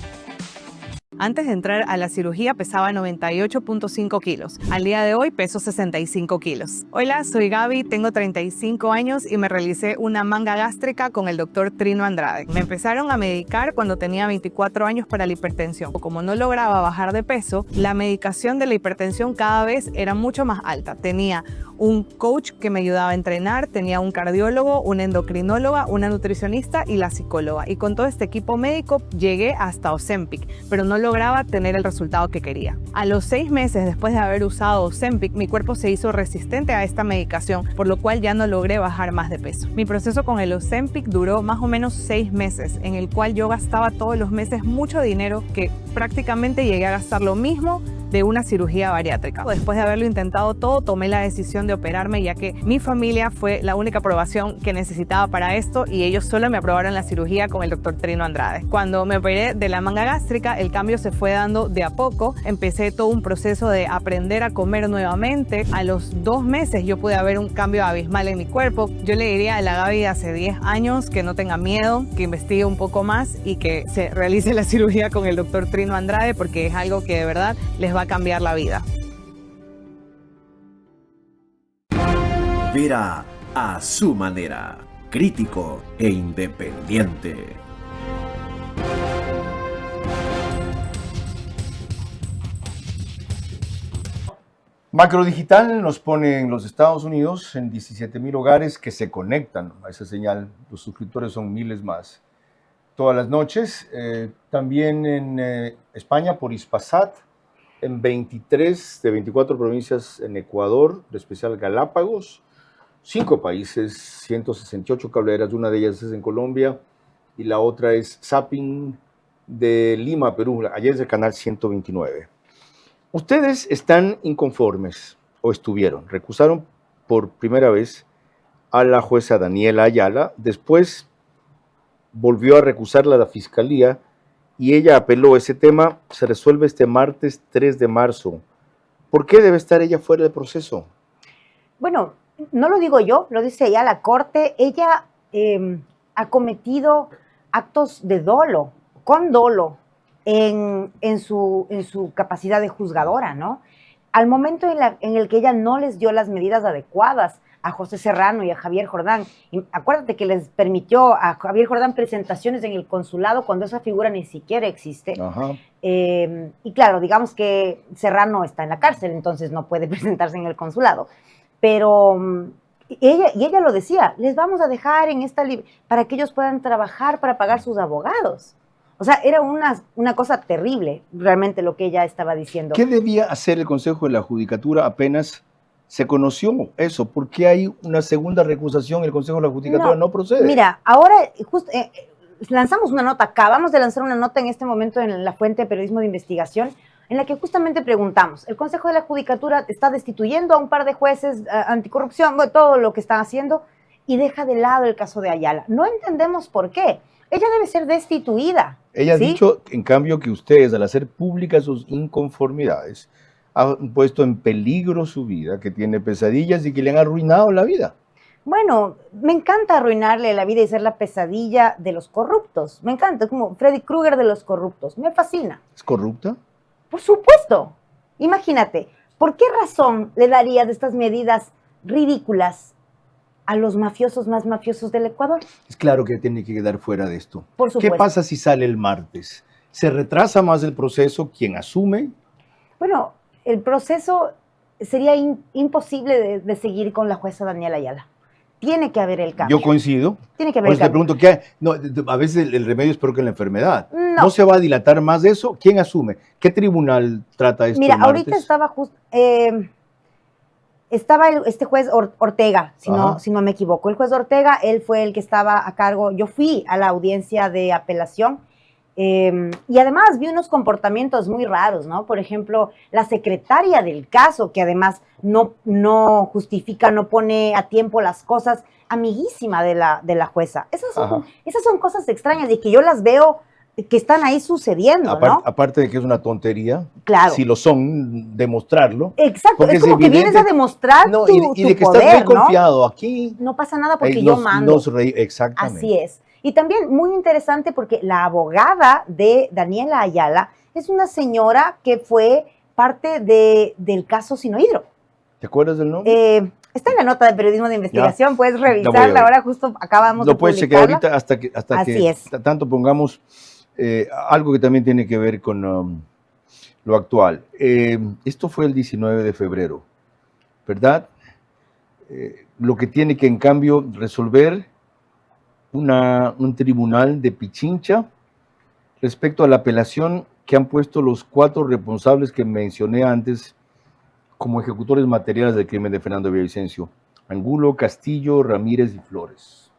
B: Antes de entrar a la cirugía pesaba 98.5 kilos. Al día de hoy peso 65 kilos. Hola, soy Gaby, tengo 35 años y me realicé una manga gástrica con el doctor Trino Andrade. Me empezaron a medicar cuando tenía 24 años para la hipertensión. Como no lograba bajar de peso, la medicación de la hipertensión cada vez era mucho más alta. Tenía un coach que me ayudaba a entrenar, tenía un cardiólogo, una endocrinóloga, una nutricionista y la psicóloga. Y con todo este equipo médico llegué hasta Ozempic, pero no lograba tener el resultado que quería. A los 6 meses después de haber usado Ozempic, mi cuerpo se hizo resistente a esta medicación, por lo cual ya no logré bajar más de peso. Mi proceso con el Ozempic duró más o menos 6 meses, en el cual yo gastaba todos los meses mucho dinero, que prácticamente llegué a gastar lo mismo de una cirugía bariátrica. Después de haberlo intentado todo, tomé la decisión de operarme, ya que mi familia fue la única aprobación que necesitaba para esto y ellos solo me aprobaron la cirugía con el doctor Trino Andrade. Cuando me operé de la manga gástrica, el cambio se fue dando de a poco. Empecé todo un proceso de aprender a comer nuevamente. A los 2 meses yo pude ver un cambio abismal en mi cuerpo. Yo le diría a la Gaby de hace 10 años que no tenga miedo, que investigue un poco más y que se realice la cirugía con el doctor Trino Andrade, porque es algo que de verdad les va a cambiar la vida.
D: Vera a su manera, crítico e independiente.
A: Macrodigital nos pone en los Estados Unidos en 17,000 hogares que se conectan a esa señal. Los suscriptores son miles más. Todas las noches. También en España por Hispasat, en 23 de 24 provincias en Ecuador, de especial Galápagos, 5 países, 168 cableras, una de ellas es en Colombia y la otra es Zapping de Lima, Perú, ayer es el canal 129. Ustedes están inconformes, o estuvieron, recusaron por primera vez a la jueza Daniela Ayala, después volvió a recusarla a la Fiscalía y ella apeló. Ese tema se resuelve este martes 3 de marzo. ¿Por qué debe estar ella fuera del proceso?
L: Bueno, no lo digo yo, lo dice ya la Corte. Ella ha cometido actos de dolo, con dolo, en su capacidad de juzgadora, ¿no? Al momento en el que ella no les dio las medidas adecuadas a José Serrano y a Javier Jordán. Y acuérdate que les permitió a Javier Jordán presentaciones en el consulado cuando esa figura ni siquiera existe. Y claro, digamos que Serrano está en la cárcel, entonces no puede presentarse en el consulado. Pero ella lo decía, les vamos a dejar en esta para que ellos puedan trabajar para pagar sus abogados. O sea, era una cosa terrible realmente lo que ella estaba diciendo.
A: ¿Qué debía hacer el Consejo de la Judicatura apenas se conoció eso? ¿Por qué hay una segunda recusación? El Consejo de la Judicatura no procede.
L: Mira, ahora justo lanzamos una nota, acabamos de lanzar una nota en este momento en la Fuente de Periodismo de Investigación, en la que justamente preguntamos, el Consejo de la Judicatura está destituyendo a un par de jueces anticorrupción, todo lo que están haciendo, y deja de lado el caso de Ayala. No entendemos por qué. Ella debe ser destituida.
A: Ella ha dicho, en cambio, que ustedes, al hacer públicas sus inconformidades, han puesto en peligro su vida, que tiene pesadillas y que le han arruinado la vida.
L: Bueno, me encanta arruinarle la vida y ser la pesadilla de los corruptos. Me encanta, es como Freddy Krueger de los corruptos. Me fascina.
A: ¿Es corrupta?
L: Por supuesto. Imagínate, ¿por qué razón le darías estas medidas ridículas a los mafiosos más mafiosos del Ecuador?
A: Es claro que tiene que quedar fuera de esto.
L: Por supuesto.
A: ¿Qué pasa si sale el martes? ¿Se retrasa más el proceso? ¿Quién asume?
L: Bueno, el proceso sería imposible de seguir con la jueza Daniela Ayala. Tiene que haber el cambio.
A: Yo coincido.
L: Tiene que haber el
A: cambio.
L: cambio.
A: Te pregunto, no, a veces el remedio es peor que la enfermedad. No se va a dilatar más de eso. ¿Quién asume? ¿Qué tribunal trata esto?
L: Mira, ahorita estaba este juez Ortega, si no me equivoco. El juez Ortega, él fue el que estaba a cargo. Yo fui a la audiencia de apelación y además vi unos comportamientos muy raros, ¿no? Por ejemplo, la secretaria del caso, que además no justifica, no pone a tiempo las cosas, amiguísima de la jueza. Esas son cosas extrañas y que yo las veo que están ahí sucediendo, ¿no?
A: Aparte de que es una tontería,
L: claro.
A: Si lo son, demostrarlo.
L: Exacto, es como que vienes a demostrar
A: no,
L: tu
A: y de que
L: poder,
A: estás muy
L: ¿no?
A: confiado aquí.
L: No pasa nada porque yo mando.
A: Exactamente.
L: Así es. Y también muy interesante porque la abogada de Daniela Ayala es una señora que fue parte del caso Sinohydro.
A: ¿Te acuerdas del nombre?
L: Está en la nota de periodismo de investigación, puedes
A: revisarla,
L: revisarla, ahora justo acabamos de publicarla.
A: Lo puedes chequear ahorita hasta
L: Así
A: que
L: es.
A: tanto pongamos algo que también tiene que ver con lo actual. Esto fue el 19 de febrero, ¿verdad? Lo que tiene que en cambio resolver un tribunal de Pichincha respecto a la apelación que han puesto los 4 responsables que mencioné antes como ejecutores materiales del crimen de Fernando Villavicencio: Angulo, Castillo, Ramírez y Flores.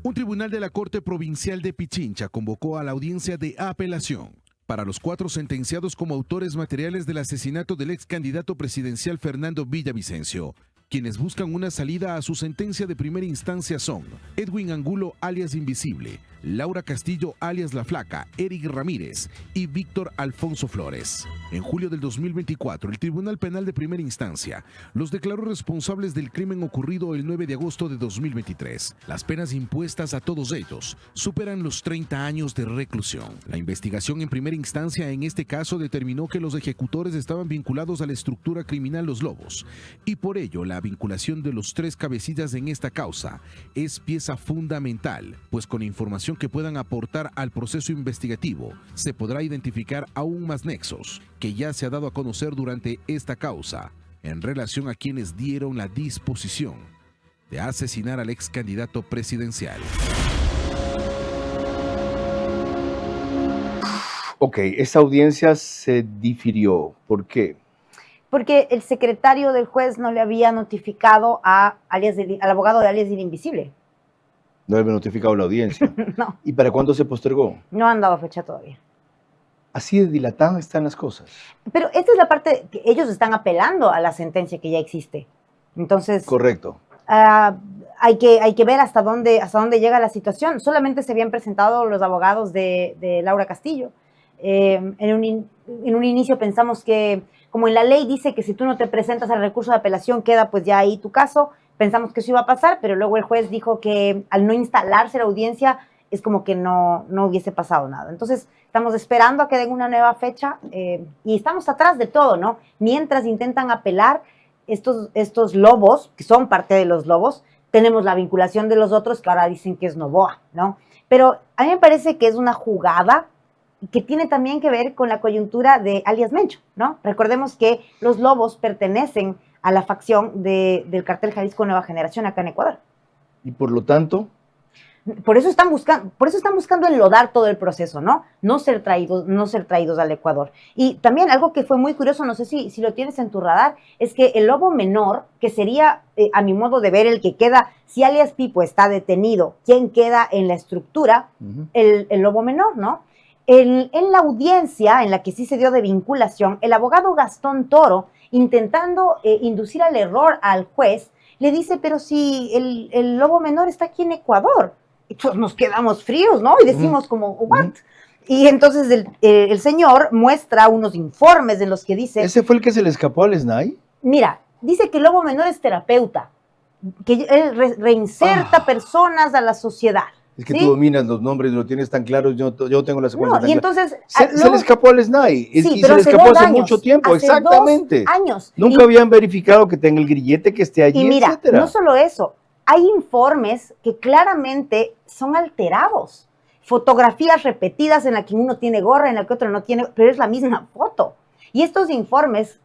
C: Un tribunal de la Corte Provincial de Pichincha convocó a la audiencia de apelación para los 4 sentenciados como autores materiales del asesinato del ex candidato presidencial Fernando Villavicencio. Quienes buscan una salida a su sentencia de primera instancia son Edwin Angulo alias Invisible, Laura Castillo alias La Flaca, Eric Ramírez y Víctor Alfonso Flores. En julio del 2024, el Tribunal Penal de Primera Instancia los declaró responsables del crimen ocurrido el 9 de agosto de 2023. Las penas impuestas a todos ellos superan los 30 años de reclusión. La investigación en primera instancia en este caso determinó que los ejecutores estaban vinculados a la estructura criminal Los Lobos y por ello la vinculación de los 3 cabecillas en esta causa es pieza fundamental, pues con información que puedan aportar al proceso investigativo se podrá identificar aún más nexos que ya se ha dado a conocer durante esta causa en relación a quienes dieron la disposición de asesinar al ex candidato presidencial.
A: Ok, esa audiencia se difirió. ¿Por qué?
L: Porque el secretario del juez no le había notificado al abogado de alias del Invisible.
A: No le había notificado la audiencia.
L: No.
A: ¿Y para cuándo se postergó?
L: No han dado fecha todavía.
A: Así de dilatadas están las cosas.
L: Pero esta es la parte que ellos están apelando a la sentencia que ya existe. Entonces.
A: Correcto.
L: Hay que ver hasta dónde llega la situación. Solamente se habían presentado los abogados de Laura Castillo. En un inicio pensamos que, como en la ley dice que si tú no te presentas al recurso de apelación, queda pues ya ahí tu caso. Pensamos que eso iba a pasar, pero luego el juez dijo que al no instalarse la audiencia es como que no hubiese pasado nada. Entonces, estamos esperando a que den una nueva fecha y estamos atrás de todo, ¿no? Mientras intentan apelar estos lobos, que son parte de los lobos, tenemos la vinculación de los otros que ahora dicen que es Novoa, ¿no? Pero a mí me parece que es una jugada que tiene también que ver con la coyuntura de alias Mencho, ¿no? Recordemos que los lobos pertenecen a la facción del cartel Jalisco Nueva Generación acá en Ecuador.
A: Y por lo tanto,
L: por eso están buscando enlodar todo el proceso, ¿no? No ser traídos al Ecuador. Y también algo que fue muy curioso, no sé si lo tienes en tu radar, es que el lobo menor, que sería, a mi modo de ver, el que queda, si alias Pipo está detenido, ¿quién queda en la estructura? El lobo menor, ¿no? En la audiencia, en la que sí se dio de vinculación, el abogado Gastón Toro, intentando inducir al error al juez, le dice, pero si el lobo menor está aquí en Ecuador. Y todos nos quedamos fríos, ¿no? Y decimos como, ¿what? Y entonces el señor muestra unos informes en los que dice...
A: ¿Ese fue el que se le escapó al SNAI?
L: Mira, dice que el lobo menor es terapeuta, que él reinserta personas a la sociedad.
A: Es que
L: ¿sí?
A: tú dominas los nombres, lo tienes tan claros, yo tengo la secuencia.
L: No, y entonces...
A: Se le escapó al SNAI,
L: sí,
A: y se le escapó hace mucho tiempo,
L: hace
A: exactamente.
L: 2 años.
A: Nunca habían verificado que tenga el grillete que esté allí,
L: y mira,
A: etcétera.
L: No solo eso, hay informes que claramente son alterados. Fotografías repetidas en la que uno tiene gorra, en la que otro no tiene, pero es la misma foto. Y estos informes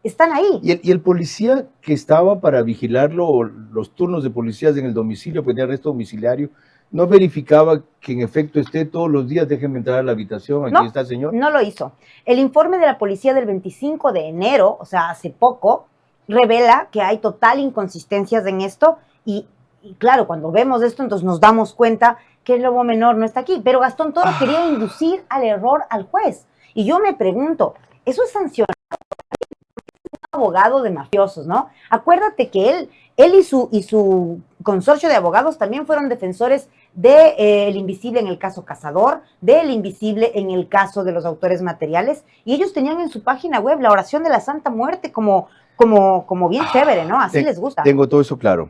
L: están ahí.
A: ¿Y el policía que estaba para vigilarlo, o los turnos de policías en el domicilio, tenía arresto domiciliario, no verificaba que en efecto esté todos los días, déjenme entrar a la habitación, aquí está el señor?
L: No lo hizo. El informe de la policía del 25 de enero, o sea, hace poco, revela que hay total inconsistencias en esto y claro, cuando vemos esto, entonces nos damos cuenta que el lobo menor no está aquí. Pero Gastón Toro quería inducir al error al juez. Y yo me pregunto, ¿eso es sancionado? Es un abogado de mafiosos, ¿no? Acuérdate que él y su consorcio de abogados también fueron defensores de el invisible en el caso Cazador, del invisible en el caso de los autores materiales, y ellos tenían en su página web la oración de la Santa Muerte como bien chévere, ¿no? Así les gusta.
A: Tengo todo eso claro.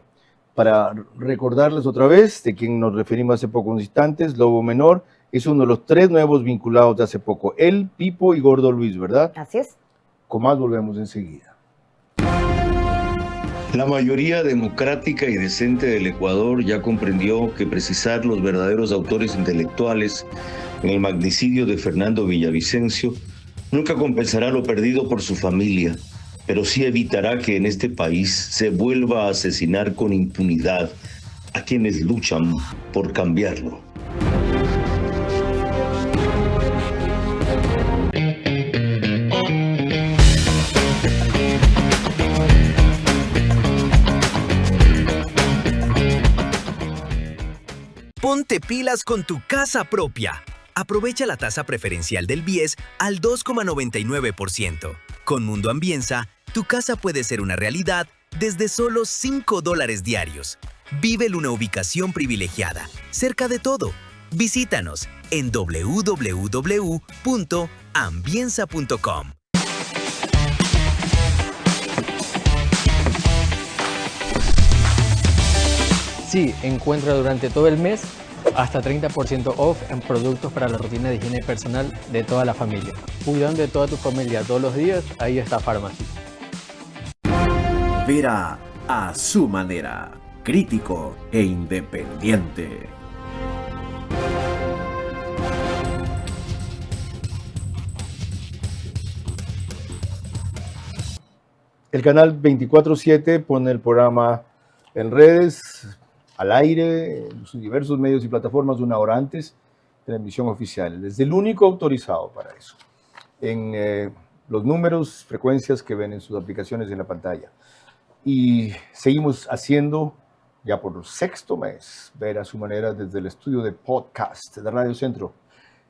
A: Para recordarles otra vez de quien nos referimos hace pocos instantes, Lobo Menor es uno de los 3 nuevos vinculados de hace poco. Él, Pipo y Gordo Luis, ¿verdad?
L: Así es.
A: Con más volvemos enseguida.
O: La mayoría democrática y decente del Ecuador ya comprendió que precisar los verdaderos autores intelectuales en el magnicidio de Fernando Villavicencio nunca compensará lo perdido por su familia, pero sí evitará que en este país se vuelva a asesinar con impunidad a quienes luchan por cambiarlo.
F: Ponte pilas con tu casa propia. Aprovecha la tasa preferencial del BIES al 2,99%. Con Mundo Ambienza, tu casa puede ser una realidad desde solo $5 diarios. Vive en una ubicación privilegiada, cerca de todo. Visítanos en www.ambienza.com.
E: Sí, encuentra durante todo el mes hasta 30% off en productos para la rutina de higiene personal de toda la familia. Cuidando de toda tu familia todos los días, ahí está Pharmacy.
D: Vera a su manera, crítico e independiente.
A: El canal 24/7 pone el programa en redes, al aire, en sus diversos medios y plataformas 1 hora antes de la emisión oficial. Es el único autorizado para eso. En los números, frecuencias que ven en sus aplicaciones en la pantalla. Y seguimos haciendo, ya por el 6º mes, Ver a su manera desde el estudio de podcast de Radio Centro,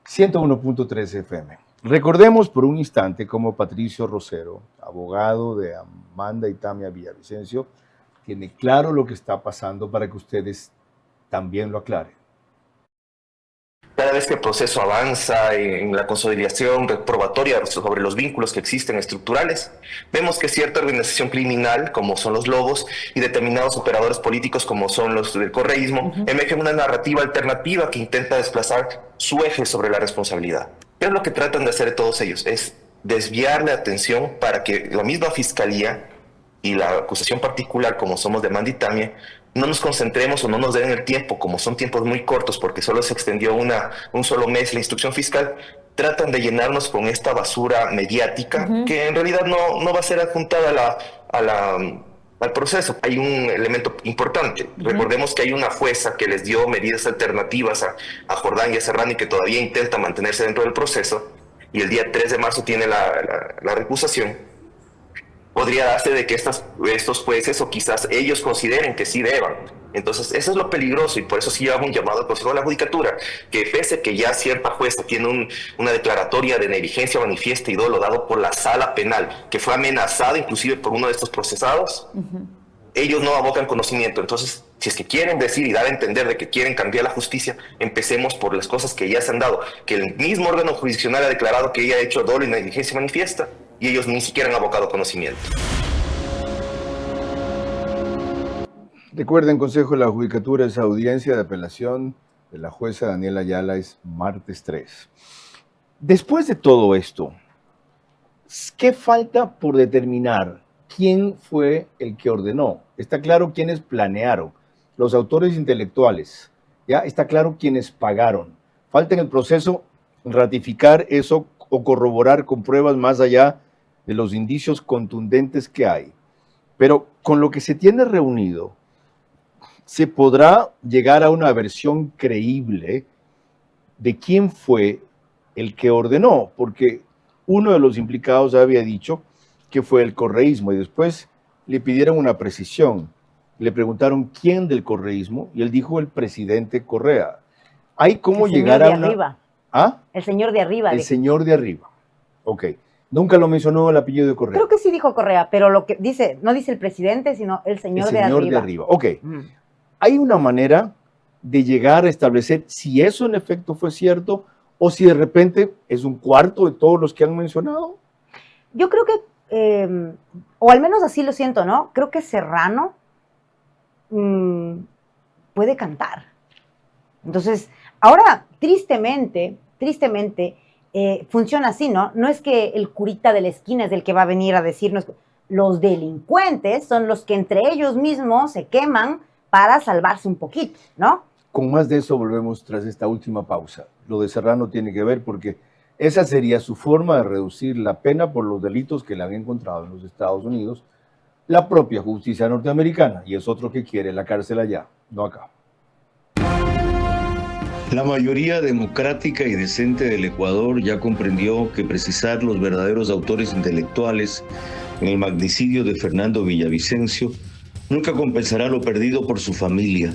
A: 101.3 FM. Recordemos por un instante cómo Patricio Rosero, abogado de Amanda y Tamia Villavicencio, tiene claro lo que está pasando para que ustedes también lo aclaren.
I: Cada vez que el proceso avanza en la consolidación probatoria sobre los vínculos que existen estructurales, vemos que cierta organización criminal, como son los Lobos, y determinados operadores políticos, como son los del correísmo, emergen una narrativa alternativa que intenta desplazar su eje sobre la responsabilidad. ¿Qué es lo que tratan de hacer todos ellos? Es desviar la atención para que la misma fiscalía y la acusación particular, como somos de Amanda y Tamia, no nos concentremos o no nos den el tiempo, como son tiempos muy cortos porque solo se extendió un solo mes la instrucción fiscal, tratan de llenarnos con esta basura mediática que en realidad no va a ser adjuntada al proceso. Hay un elemento importante. Recordemos que hay una jueza que les dio medidas alternativas a Jordán y a Serrano y que todavía intenta mantenerse dentro del proceso, y el día 3 de marzo tiene la recusación. Podría darse de que estos jueces o quizás ellos consideren que sí deban. Entonces, eso es lo peligroso y por eso sí hago un llamado al Consejo de la Judicatura, que pese que ya cierta jueza tiene una declaratoria de negligencia manifiesta y dolo dado por la sala penal, que fue amenazada inclusive por uno de estos procesados, ellos no abocan conocimiento. Entonces, si es que quieren decir y dar a entender de que quieren cambiar la justicia, empecemos por las cosas que ya se han dado, que el mismo órgano jurisdiccional ha declarado que ella ha hecho dolo y negligencia manifiesta, y ellos ni siquiera han abocado conocimiento.
A: Recuerden, Consejo de la Judicatura, esa audiencia de apelación de la jueza Daniela Ayala es martes 3. Después de todo esto, ¿qué falta por determinar quién fue el que ordenó? Está claro quiénes planearon, los autores intelectuales, ya está claro quiénes pagaron. Falta en el proceso ratificar eso o corroborar con pruebas más allá de los indicios contundentes que hay. Pero con lo que se tiene reunido, se podrá llegar a una versión creíble de quién fue el que ordenó, porque uno de los implicados había dicho que fue el correísmo y después le pidieron una precisión. Le preguntaron quién del correísmo y él dijo el presidente Correa. ¿Hay cómo llegar a una...
L: Arriba.
A: ¿Ah?
L: El señor de arriba.
A: El señor de arriba. Ok. Nunca lo mencionó el apellido de Correa.
L: Creo que sí dijo Correa, pero lo que dice, no dice el presidente, sino el señor de arriba.
A: El señor de arriba. Ok. ¿Hay una manera de llegar a establecer si eso en efecto fue cierto o si de repente es un cuarto de todos los que han mencionado?
L: Yo creo que, o al menos así lo siento, ¿no? Creo que Serrano puede cantar. Entonces, ahora, tristemente, funciona así, ¿no? No es que el curita de la esquina es el que va a venir a decirnos, los delincuentes son los que entre ellos mismos se queman para salvarse un poquito, ¿no?
A: Con más de eso volvemos tras esta última pausa. Lo de Serrano tiene que ver porque esa sería su forma de reducir la pena por los delitos que le han encontrado en los Estados Unidos, la propia justicia norteamericana, y es otro que quiere la cárcel allá, no acá.
O: La mayoría democrática y decente del Ecuador ya comprendió que precisar los verdaderos autores intelectuales en el magnicidio de Fernando Villavicencio nunca compensará lo perdido por su familia,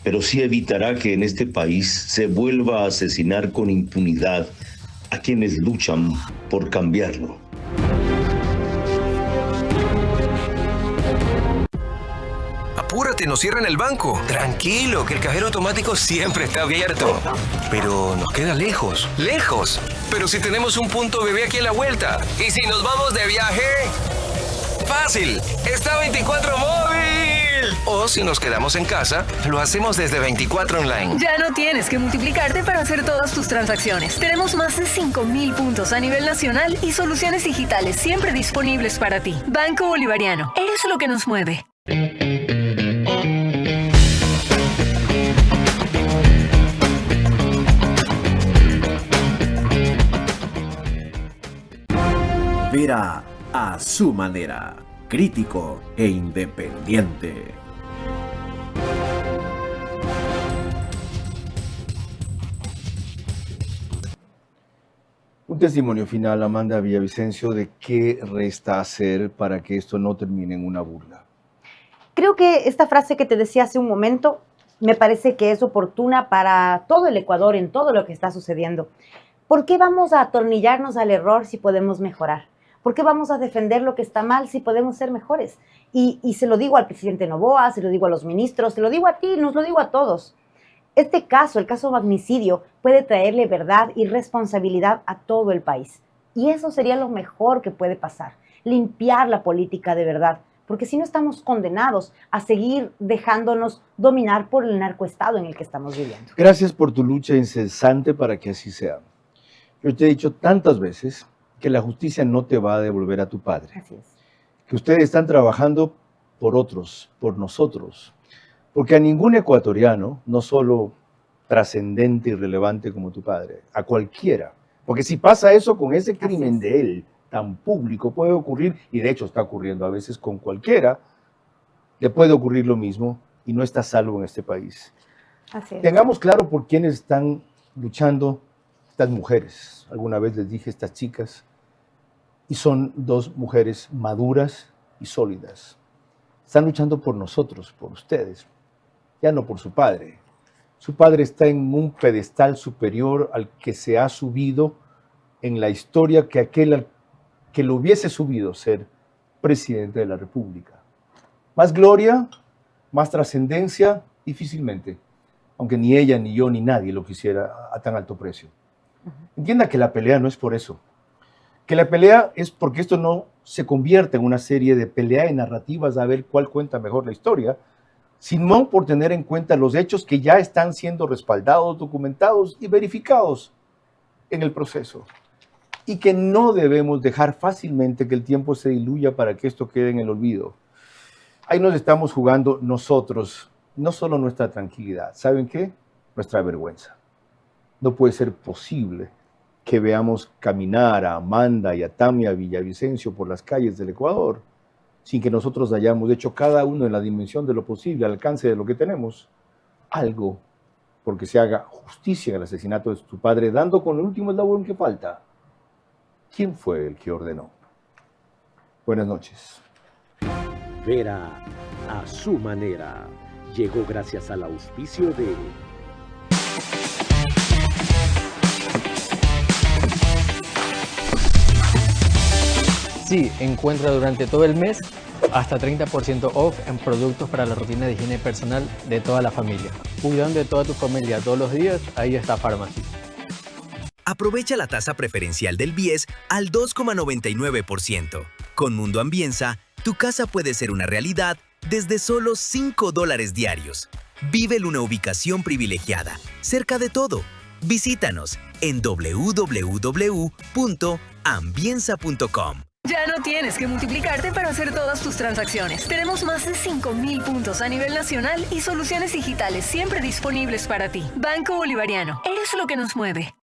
O: pero sí evitará que en este país se vuelva a asesinar con impunidad a quienes luchan por cambiarlo.
F: Apúrate, nos cierran el banco. Tranquilo, que el cajero automático siempre está abierto. Pero nos queda lejos. ¡Lejos! Pero si tenemos un punto bebé aquí a la vuelta. ¿Y si nos vamos de viaje? ¡Fácil! ¡Está 24 móvil! O si nos quedamos en casa, lo hacemos desde 24 online.
G: Ya no tienes que multiplicarte para hacer todas tus transacciones. Tenemos más de 5.000 puntos a nivel nacional y soluciones digitales siempre disponibles para ti. Banco Bolivariano. Eres lo que nos mueve.
D: Vera a su manera, crítico e independiente.
A: Un testimonio final, Amanda Villavicencio, de qué resta hacer para que esto no termine en una burla.
L: Creo que esta frase que te decía hace un momento me parece que es oportuna para todo el Ecuador en todo lo que está sucediendo. ¿Por qué vamos a atornillarnos al error si podemos mejorar? ¿Por qué vamos a defender lo que está mal si podemos ser mejores? Y se lo digo al presidente Noboa, se lo digo a los ministros, se lo digo a ti, nos lo digo a todos. Este caso, el caso magnicidio, puede traerle verdad y responsabilidad a todo el país. Y eso sería lo mejor que puede pasar, limpiar la política de verdad. Porque si no estamos condenados a seguir dejándonos dominar por el narcoestado en el que estamos viviendo.
A: Gracias por tu lucha incesante para que así sea. Yo te he dicho tantas veces que la justicia no te va a devolver a tu padre.
L: Así es.
A: Que ustedes están trabajando por otros, por nosotros. Porque a ningún ecuatoriano, no solo trascendente y relevante como tu padre, a cualquiera. Porque si pasa eso con ese crimen de él, tan público, puede ocurrir, y de hecho está ocurriendo a veces con cualquiera, le puede ocurrir lo mismo y no está salvo en este país.
L: Así es.
A: Tengamos claro por quiénes están luchando estas mujeres. Alguna vez les dije estas chicas, y son dos mujeres maduras y sólidas. Están luchando por nosotros, por ustedes, ya no por su padre. Su padre está en un pedestal superior al que se ha subido en la historia que aquel que lo hubiese subido ser presidente de la República. Más gloria, más trascendencia, difícilmente, aunque ni ella, ni yo, ni nadie lo quisiera a tan alto precio. Entienda que la pelea no es por eso, que la pelea es porque esto no se convierte en una serie de pelea de narrativas a ver cuál cuenta mejor la historia, sino por tener en cuenta los hechos que ya están siendo respaldados, documentados y verificados en el proceso. Y que no debemos dejar fácilmente que el tiempo se diluya para que esto quede en el olvido. Ahí nos estamos jugando nosotros, no solo nuestra tranquilidad, ¿saben qué? Nuestra vergüenza. No puede ser posible que veamos caminar a Amanda y a Tamia Villavicencio por las calles del Ecuador sin que nosotros hayamos hecho cada uno en la dimensión de lo posible, al alcance de lo que tenemos, algo porque se haga justicia en el asesinato de su padre, dando con el último eslabón que falta. ¿Quién fue el que ordenó? Buenas noches.
D: Vera a su manera. Llegó gracias al auspicio de...
E: Sí, encuentra durante todo el mes hasta 30% off en productos para la rutina de higiene personal de toda la familia. Cuidando de toda tu familia todos los días, ahí está Pharmacy.
F: Aprovecha la tasa preferencial del BIES al 2,99%. Con Mundo Ambienza, tu casa puede ser una realidad desde solo $5 diarios. Vive en una ubicación privilegiada, cerca de todo. Visítanos en www.ambienza.com.
G: Ya no tienes que multiplicarte para hacer todas tus transacciones. Tenemos más de 5,000 puntos a nivel nacional y soluciones digitales siempre disponibles para ti. Banco Bolivariano, eres lo que nos mueve.